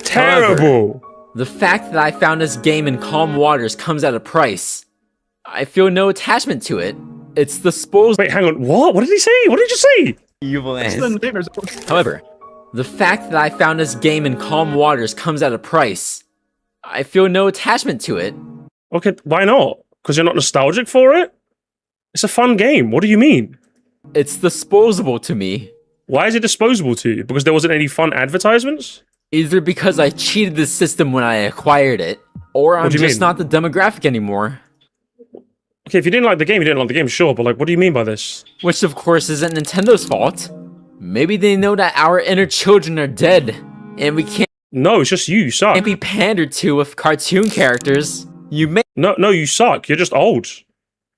Terrible. The fact that I found this game in calm waters comes at a price. I feel no attachment to it. It's the spoils. Wait, hang on. What? What did he say? What did you say? Evil ass. The nightmares. However, the fact that I found this game in calm waters comes at a price. I feel no attachment to it. Okay, why not? Because you're not nostalgic for it? It's a fun game. What do you mean? It's disposable to me. Why is it disposable to you? Because there wasn't any fun advertisements? Either because I cheated the system when I acquired it, or I'm do you just mean? not the demographic anymore. Okay, if you didn't like the game, you didn't like the game, sure, but like, what do you mean by this? Which of course isn't Nintendo's fault. Maybe they know that our inner children are dead, and we can't No, it's just you suck. be pandered to with cartoon characters. You may No, you suck. You're just old.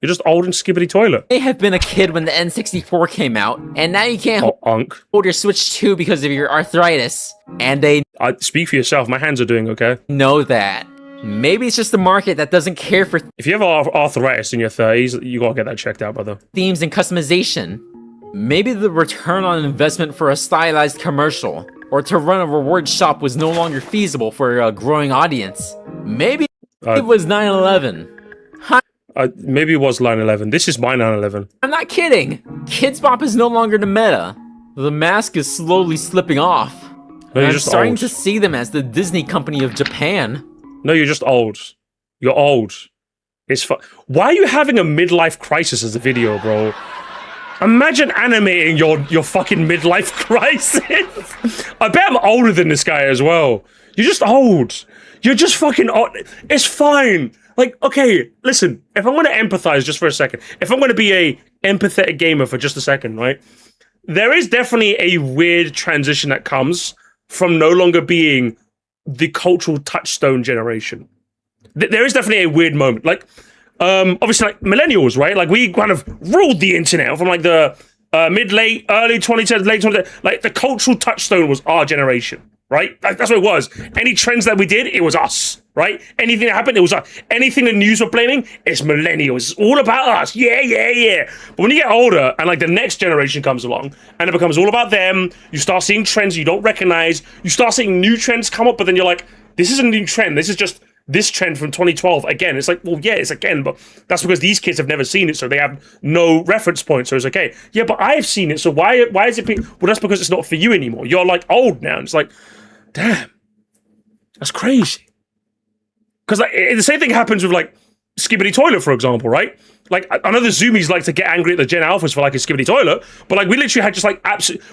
You're just old and skibbity toilet. have been a kid when the N64 came out, and now you can't Oh, unk. hold your Switch 2 because of your arthritis. And they Speak for yourself. My hands are doing okay. know that. Maybe it's just the market that doesn't care for If you have arthritis in your 30s, you gotta get that checked out, brother. themes and customization. Maybe the return on investment for a stylized commercial or to run a reward shop was no longer feasible for a growing audience. Maybe it was 9/11. Maybe it was 9/11. This is my 9/11. I'm not kidding. Kids Bop is no longer the meta. The mask is slowly slipping off. No, you're I'm just starting old. to see them as the Disney company of Japan. No, you're just old. You're old. It's Why are you having a midlife crisis as a video, bro? Imagine animating your fucking midlife crisis. I bet I'm older than this guy as well. You're just old. You're just fucking old. It's fine. Like, okay, listen, if I'm going to empathize just for a second, if I'm going to be a empathetic gamer for just a second, right? There is definitely a weird transition that comes from no longer being the cultural touchstone generation. There is definitely a weird moment. Like, obviously, like, millennials, right? Like, we kind of ruled the internet from, like, the mid-late, early 2010s, late 2010s. Like, the cultural touchstone was our generation, right? Like, that's what it was. Any trends that we did, it was us, right? Anything that happened, it was us. Anything the news were blaming, it's millennials. It's all about us. Yeah, yeah, yeah. But when you get older and, like, the next generation comes along and it becomes all about them, you start seeing trends you don't recognize. You start seeing new trends come up, but then you're like, this is a new trend. This is just this trend from 2012 again. It's like, well, yeah, it's again, but that's because these kids have never seen it, so they have no reference point. So it's okay. Yeah, but I've seen it, so why is it? Well, that's because it's not for you anymore. You're like old now. And it's like, damn, that's crazy. Because like the same thing happens with like Skibbity Toilet, for example, right? Like I know the Zoomies like to get angry at the Gen Alphas for like a Skibbity Toilet, but like we literally had just like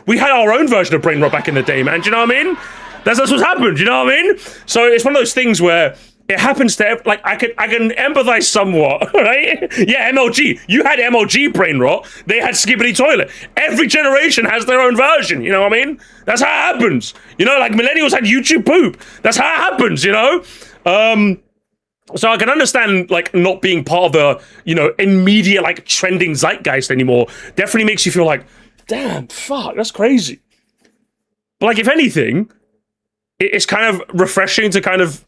we had our own version of Brain Rot back in the day, man. Do you know what I mean? That's what's happened. Do you know what I mean? So it's one of those things where it happens to, like, I can empathize somewhat, right? Yeah, MLG. You had MLG Brain Rot. They had Skibbity Toilet. Every generation has their own version, you know what I mean? That's how it happens. You know, like, millennials had YouTube Poop. That's how it happens, you know? So I can understand, like, not being part of the, you know, immediate, like, trending zeitgeist anymore. Definitely makes you feel like, damn, fuck, that's crazy. But, like, if anything, it's kind of refreshing to kind of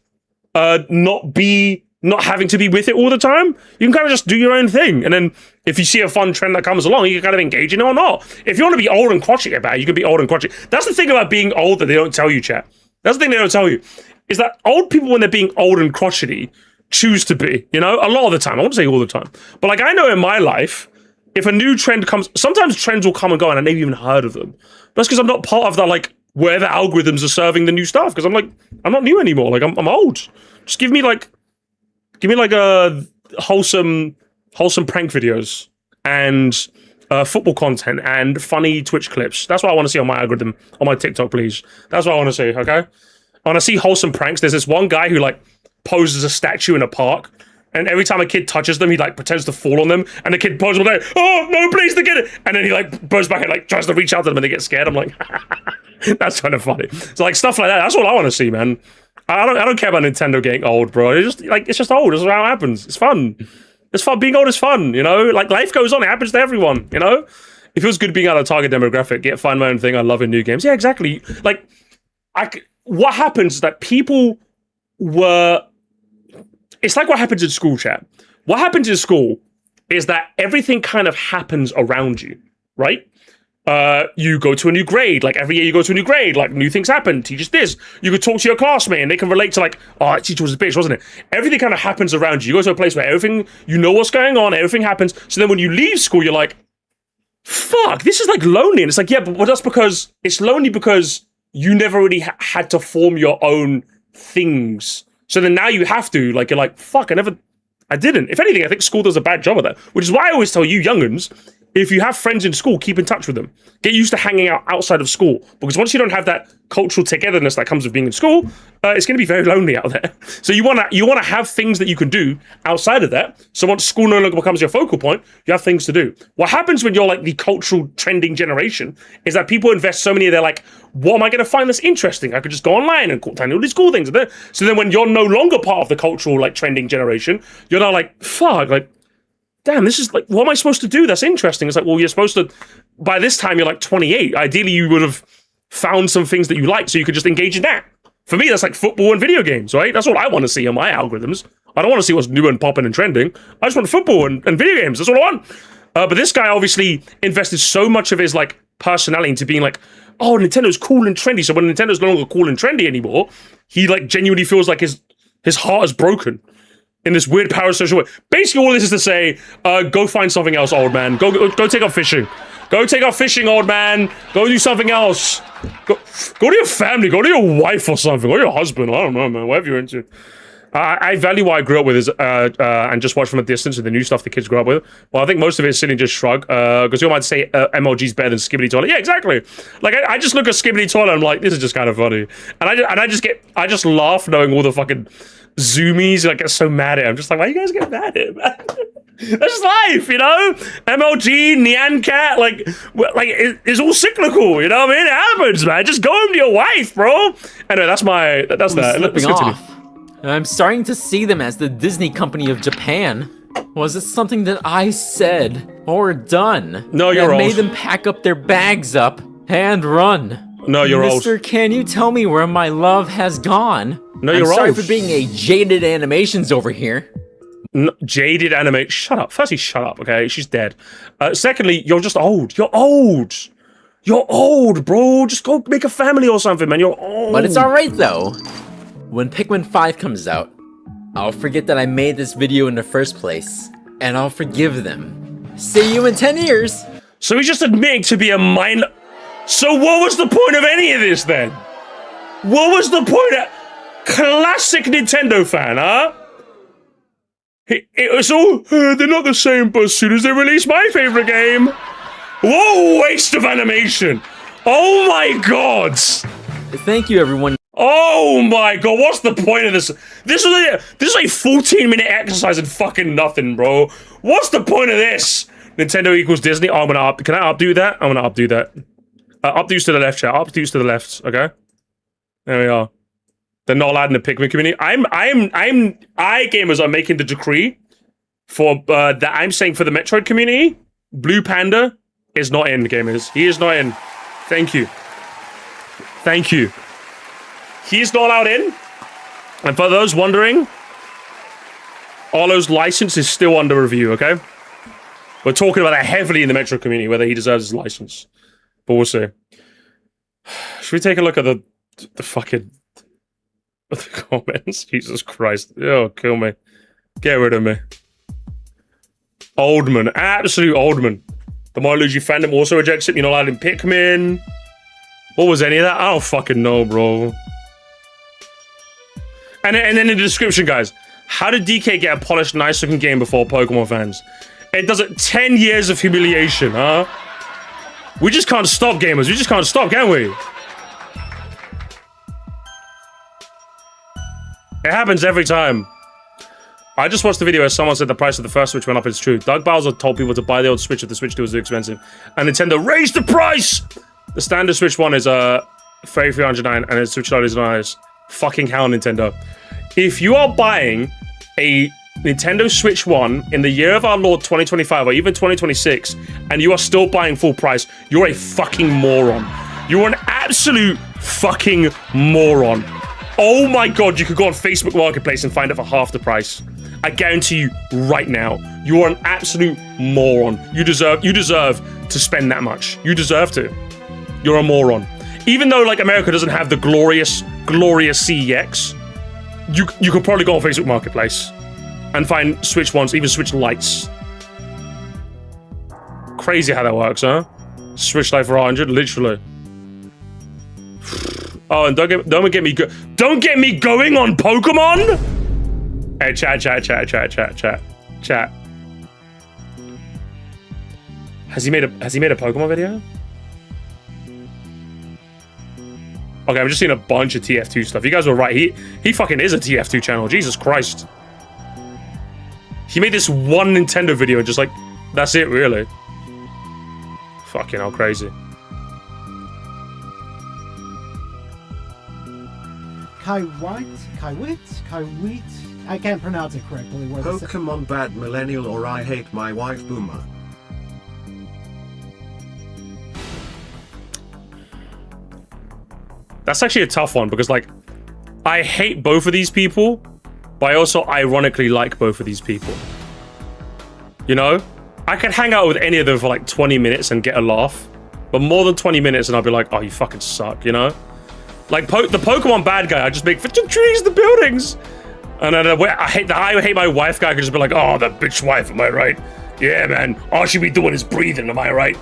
not having to be with it all the time. You can kind of just do your own thing. And then if you see a fun trend that comes along, you can kind of engage in it or not. If you want to be old and crotchety about it, you can be old and crotchety. That's the thing about being old that they don't tell you, chat. That's the thing they don't tell you. Is that old people, when they're being old and crotchety, choose to be, you know? A lot of the time. I won't say all the time. But like I know in my life, if a new trend comes, sometimes trends will come and go and I never even heard of them. That's because I'm not part of that, like, where the algorithms are serving the new stuff. Because I'm like, I'm not new anymore. Like, I'm old. Just give me like a wholesome prank videos and football content and funny Twitch clips. That's what I want to see on my algorithm, on my TikTok, please. That's what I want to see, okay? I want to see wholesome pranks. There's this one guy who like poses a statue in a park, and every time a kid touches them, he like pretends to fall on them, and the kid poses like, oh, no, please, to get it. And then he like goes back and like tries to reach out to them and they get scared. I'm like, that's kind of funny. So like stuff like that, that's what I want to see, man. I don't care about Nintendo getting old, bro. It's just old. It's how it happens. It's fun. It's fun. Being old is fun, you know? Like, life goes on. It happens to everyone, you know? It feels good being out of the target demographic. Find my own thing. I love in new games. Yeah, exactly. Like, what happens is that people were... It's like what happens in school, chat. What happens in school is that everything kind of happens around you, right? You go to a new grade, like every year you go to a new grade, like new things happen, teachers this, you could talk to your classmate and they can relate to like, oh, that teacher was a bitch, wasn't it? Everything kind of happens around you. You go to a place where everything, you know what's going on, everything happens. So then when you leave school, you're like, fuck, this is like lonely. And it's like, yeah, but that's because it's lonely because you never really had to form your own things. So then now you have to, like, you're like, fuck, I didn't. If anything, I think school does a bad job of that, which is why I always tell you young'uns, if you have friends in school, keep in touch with them. Get used to hanging out outside of school. Because once you don't have that cultural togetherness that comes with being in school, it's going to be very lonely out there. So you want to have things that you can do outside of that. So once school no longer becomes your focal point, you have things to do. What happens when you're like the cultural trending generation is that people invest so many, they're like, what am I going to find that's interesting? I could just go online and find all these cool things. So then when you're no longer part of the cultural like trending generation, you're now like, fuck, like, damn, this is like, what am I supposed to do? That's interesting. It's like, well, you're supposed to, by this time, you're like 28. Ideally, you would have found some things that you like so you could just engage in that. For me, that's like football and video games, right? That's what I want to see on my algorithms. I don't want to see what's new and popping and trending. I just want football and video games. That's what I want. But this guy obviously invested so much of his like personality into being like, oh, Nintendo's cool and trendy. So when Nintendo's no longer cool and trendy anymore, he like genuinely feels like his heart is broken in this weird parasocial way. Basically, all this is to say, go find something else, old man. Go take up fishing. Go take up fishing, old man. Go do something else. Go to your family. Go to your wife or something, or your husband. I don't know, man. Whatever you're into. I value what I grew up with is and just watch from a distance and the new stuff the kids grew up with. Well, I think most of it is sitting just shrug because you might say MLG's better than Skibbity Toilet. Yeah, exactly. Like I just look at Skibbity Toilet and I'm like, this is just kind of funny, and I just laugh knowing all the fucking zoomies. I get so mad at it. I'm just like, why you guys get mad at it, man? That's just life, you know? MLG, Nyan Cat, like it's all cyclical, you know what I mean? It happens, man. Just go home to your wife, bro. Anyway, that's that. Slipping off. I'm starting to see them as the Disney company of Japan. Was it something that I said or done No, you're that old. made them pack up their bags up and run? No, you're old. Mister, can you tell me where my love has gone? No, you're I'm sorry old. for being a jaded animations over here. No, jaded anime. Shut up. Firstly, shut up, okay? She's dead. Secondly, you're just old. You're old. You're old, bro. Just go make a family or something, man. You're old. But it's alright though. When Pikmin 5 comes out, I'll forget that I made this video in the first place, and I'll forgive them. See you in 10 years! So he's just admitting to be a mind... So what was the point of any of this, then? What was the point of... Classic Nintendo fan, huh? It was all... they're not the same, but as soon as they release my favorite game... Whoa, waste of animation! Oh my god! Thank you, everyone. Oh my god, what's the point of this? This is a 14-minute exercise in fucking nothing, bro. What's the point of this? Nintendo equals Disney. Oh, I'm gonna can I updo that? I'm gonna updo that. Updo's to the left, chat. Updo's to the left, okay? There we are. They're not allowed in the Pikmin community. Gamers are making the decree for that I'm saying for the Metroid community. Blue Panda is not in, gamers. He is not in. Thank you. Thank you. He's not allowed in. And for those wondering, Arlo's license is still under review, okay? We're talking about that heavily in the Metro community, whether he deserves his license. But we'll see. Should we take a look at the fucking... the comments? Jesus Christ. Oh, kill me. Get rid of me. Oldman. Absolute Oldman. The Luigi fandom also rejects it. You're not allowed in Pikmin. What was any of that? I don't fucking know, bro. And then in the description, guys, how did DK get a polished, nice-looking game before Pokemon fans? It does it 10 years of humiliation, huh? We just can't stop, gamers. We just can't stop, can we? It happens every time. I just watched the video where someone said the price of the first Switch went up. It's true. Doug Bowser told people to buy the old Switch if the Switch 2 was too expensive. And Nintendo raised the price! The standard Switch 1 is $399 and the Switch Lite is nice. Fucking hell, Nintendo. If you are buying a Nintendo Switch 1 in the year of our Lord 2025 or even 2026 and you are still buying full price, you're a fucking moron. You're an absolute fucking moron. Oh my god, you could go on Facebook Marketplace and find it for half the price. I guarantee you right now, you are an absolute moron. You deserve to spend that much. You deserve to. You're a moron. Even though like America doesn't have the glorious CEX, you could probably go on Facebook Marketplace and find Switch 1s, even Switch Lites. Crazy how that works, huh? Switch Lite for 100, literally. Oh, and don't get me going on Pokemon. Hey, chat. Has he made a Pokemon video? Okay, I'm just seeing a bunch of TF2 stuff. You guys were right. He fucking is a TF2 channel. Jesus Christ. He made this one Nintendo video and just like, that's it, really. Fucking hell, crazy. Kaiwit? I can't pronounce it correctly. Pokemon bad millennial or I hate my wife boomer. That's actually a tough one because like, I hate both of these people, but I also ironically like both of these people. You know? I could hang out with any of them for like 20 minutes and get a laugh. But more than 20 minutes and I'll be like, oh, you fucking suck, you know? Like the Pokemon bad guy, I just make the trees, the buildings. And then I hate my wife guy. I could just be like, oh, the bitch wife, am I right? Yeah, man. All she be doing is breathing, am I right?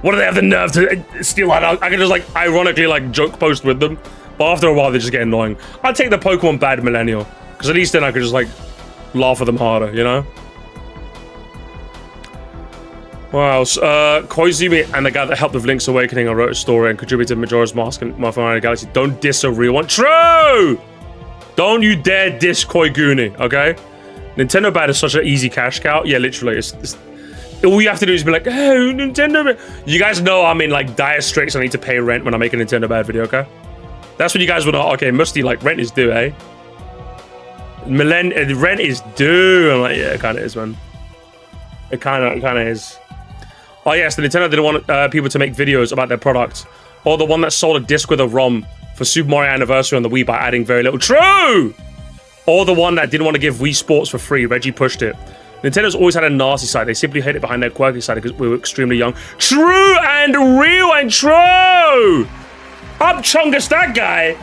What do they have the nerve to steal that out? I can just like ironically like joke post with them. But after a while, they just get annoying. I'd take the Pokemon bad millennial. Because at least then I could just like laugh at them harder, you know? Wow, Koizumi and the guy that helped with Link's Awakening and wrote a story and contributed to Majora's Mask and Mario Mario Galaxy. Don't diss a real one. True! Don't you dare diss Koiguni, okay? Nintendo bad is such an easy cash cow. Yeah, literally. It's all you have to do is be like, oh, Nintendo bad. You guys know I'm in like dire straits. I need to pay rent when I make a Nintendo bad video, okay? That's when you guys would know, okay, Musty, like, rent is due, eh? Rent is due. I'm like, yeah, it kind of is, man. It kind of is. Oh, yes, the Nintendo didn't want people to make videos about their product. Or the one that sold a disc with a ROM for Super Mario Anniversary on the Wii by adding very little. True! Or the one that didn't want to give Wii Sports for free. Reggie pushed it. Nintendo's always had a nasty side. They simply hid it behind their quirky side because we were extremely young. True and real and true! Up Chungus, that guy.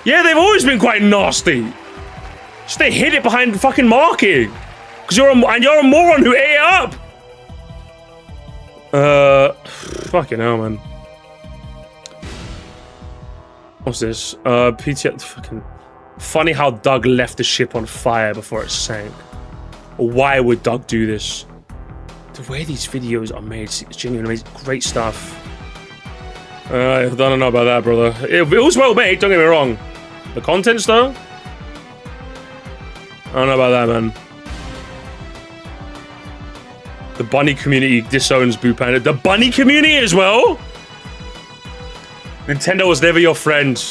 Yeah, they've always been quite nasty. Just they hid it behind fucking marketing. Because you're a moron who ate it up. Fucking hell, man. What's this? PTS. Fucking funny how Doug left the ship on fire before it sank. Why would Doug do this? The way these videos are made, it's genuinely amazing. Great stuff. I don't know about that, brother. It was well made, don't get me wrong. The contents, though? I don't know about that, man. The bunny community disowns Boo Panda. The bunny community as well? Nintendo was never your friend.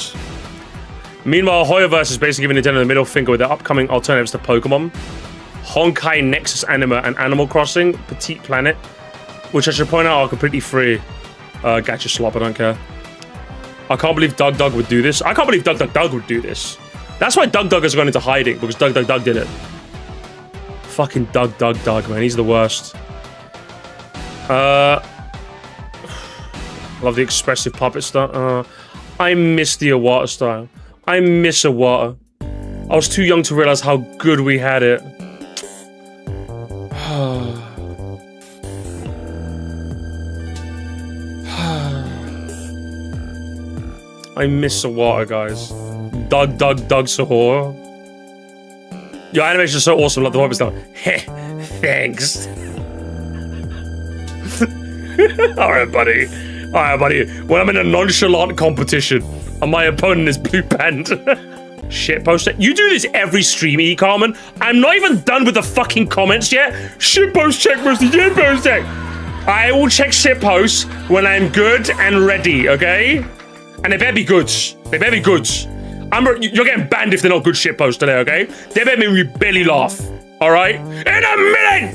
Meanwhile, Hoyoverse is basically giving Nintendo the middle finger with their upcoming alternatives to Pokemon. Honkai Nexus Anima and Animal Crossing, Petite Planet, which I should point out are completely free. Gacha slop, I don't care. I can't believe Doug would do this. I can't believe Doug would do this. That's why Doug has gone into hiding, because Doug did it. Fucking Doug, man. He's the worst. Love the expressive puppet style. I miss the Iwata style. I miss Iwata. I was too young to realize how good we had it. I miss Iwata, guys. Doug Sahor. Your animation is so awesome. Love the puppet style. Heh, thanks. Alright, buddy. When I'm in a nonchalant competition and my opponent is Blue Panda. Shitpost. You do this every stream, E-Carmen. I'm not even done with the fucking comments yet. Shitpost check, Moresty. Shitpost check. I will check shitposts when I'm good and ready, okay? And they better be goods. They better be goods. You're getting banned if they're not good shitposts today, okay? They better make me belly laugh. Alright? In a minute!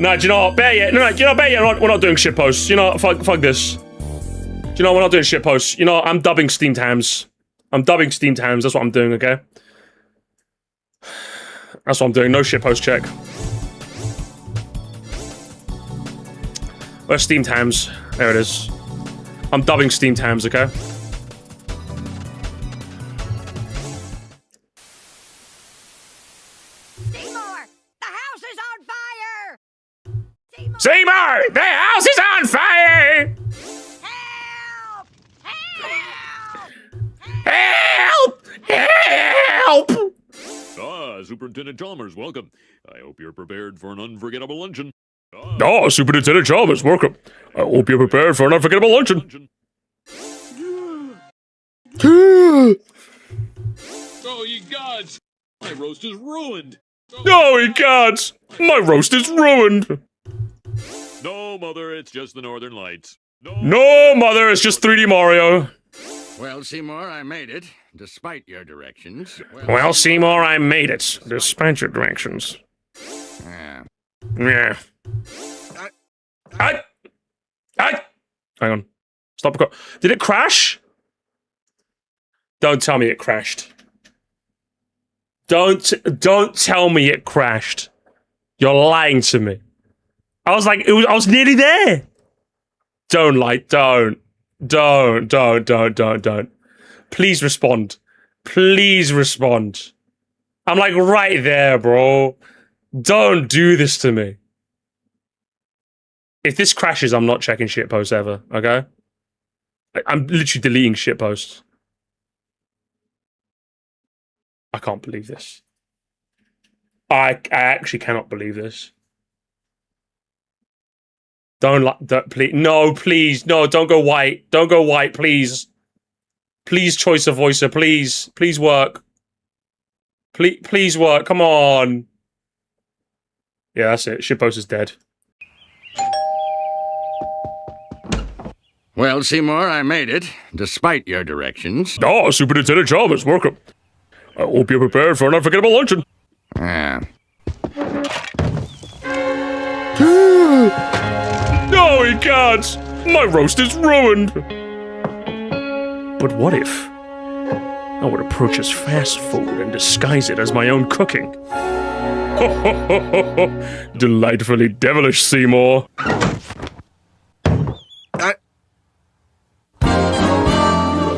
No, do you know what? Better yet. No, you know, better yet. We're not doing shitposts. You know, fuck this. Do you know, we're not doing shitposts. You know, I'm dubbing steamed hams. That's what I'm doing, okay? That's what I'm doing. No shitpost check. Where's steamed hams? There it is. I'm dubbing steamed hams, okay? Seymour! The house is on fire! Help! Help! Ah, Superintendent Chalmers, welcome. I hope you're prepared for an unforgettable luncheon. Oh, Superintendent Chalmers, welcome. I hope you're prepared for an unforgettable luncheon. Oh, ye gods! My roast is ruined! Oh, ye gods! My roast is ruined! No, Mother, it's just the Northern Lights. No, Mother, it's just 3D Mario. Well, Seymour, I made it, despite your directions. Well, Seymour, I made it, despite your directions. Yeah. Hang on. Stop. Did it crash? Don't tell me it crashed. Don't tell me it crashed. You're lying to me. I was like, I was nearly there. Don't lie. Don't. Please respond. Please respond. I'm like right there, bro. Don't do this to me. If this crashes, I'm not checking shitposts ever, okay? I'm literally deleting shitposts. I can't believe this. I actually cannot believe this. Don't please. No, please. No, don't go white. Don't go white, please. Please, choice of voicer, please. Please work. Please work. Come on. Yeah, that's it. Shitpost is dead. Well, Seymour, I made it, despite your directions. Oh, Superintendent Chalmers, welcome. I hope you're prepared for an unforgettable luncheon. Ah. No, he can't! My roast is ruined! But what if I would approach as fast food and disguise it as my own cooking? Delightfully devilish, Seymour.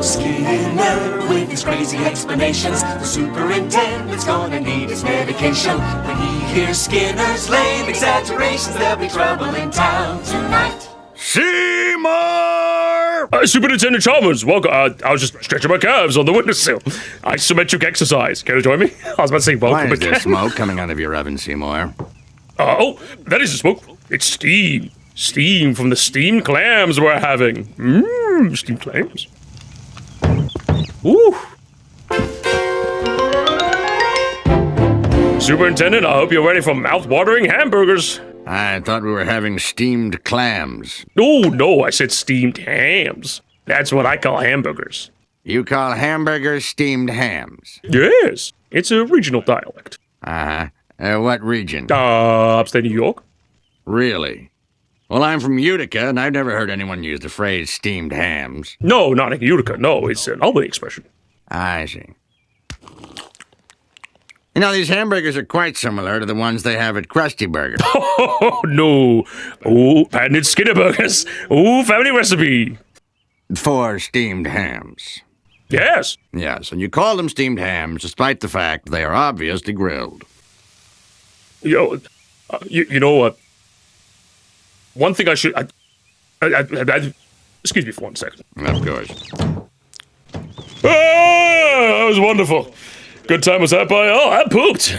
Skinner with his crazy explanations. The superintendent's gonna need his medication. When he hears Skinner's lame exaggerations, there'll be trouble in town tonight. Seymour! Superintendent Chalmers, welcome. I was just stretching my calves on the witnesssill. Isometric exercise. Care to join me? I was about to say welcome. Why is there smoke coming out of your oven, Seymour? Oh, that is the smoke. It's steam. Steam from the steamed clams we're having. Mmm, steamed clams. Ooh. Superintendent, I hope you're ready for mouth-watering hamburgers. I thought we were having steamed clams. Oh, no, I said steamed hams. That's what I call hamburgers. You call hamburgers steamed hams? Yes, it's a regional dialect. Uh-huh. What region? Upstate New York. Really? Well, I'm from Utica, and I've never heard anyone use the phrase steamed hams. No, not in Utica. No, it's an Albany expression. I see. You know, these hamburgers are quite similar to the ones they have at Krusty Burger. Oh, no. Oh, patented Skinner burgers. Oh, family recipe. For steamed hams. Yes. Yes, and you call them steamed hams despite the fact they are obviously grilled. You know what? One thing I should... excuse me for 1 second. Of course. That was wonderful. Good time was had by all. I pooped.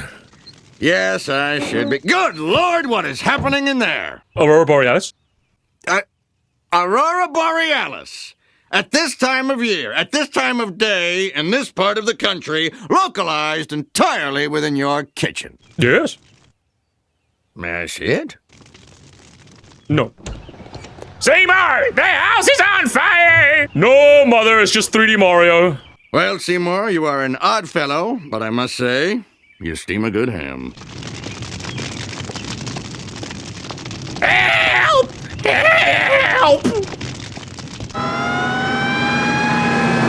Yes, I should be. Good Lord, what is happening in there? Aurora Borealis? Aurora Borealis. At this time of year, at this time of day, in this part of the country, localized entirely within your kitchen. Yes. May I see it? No. Seymour, the house is on fire! No, Mother, it's just 3D Mario. Well, Seymour, you are an odd fellow, but I must say, you steam a good ham.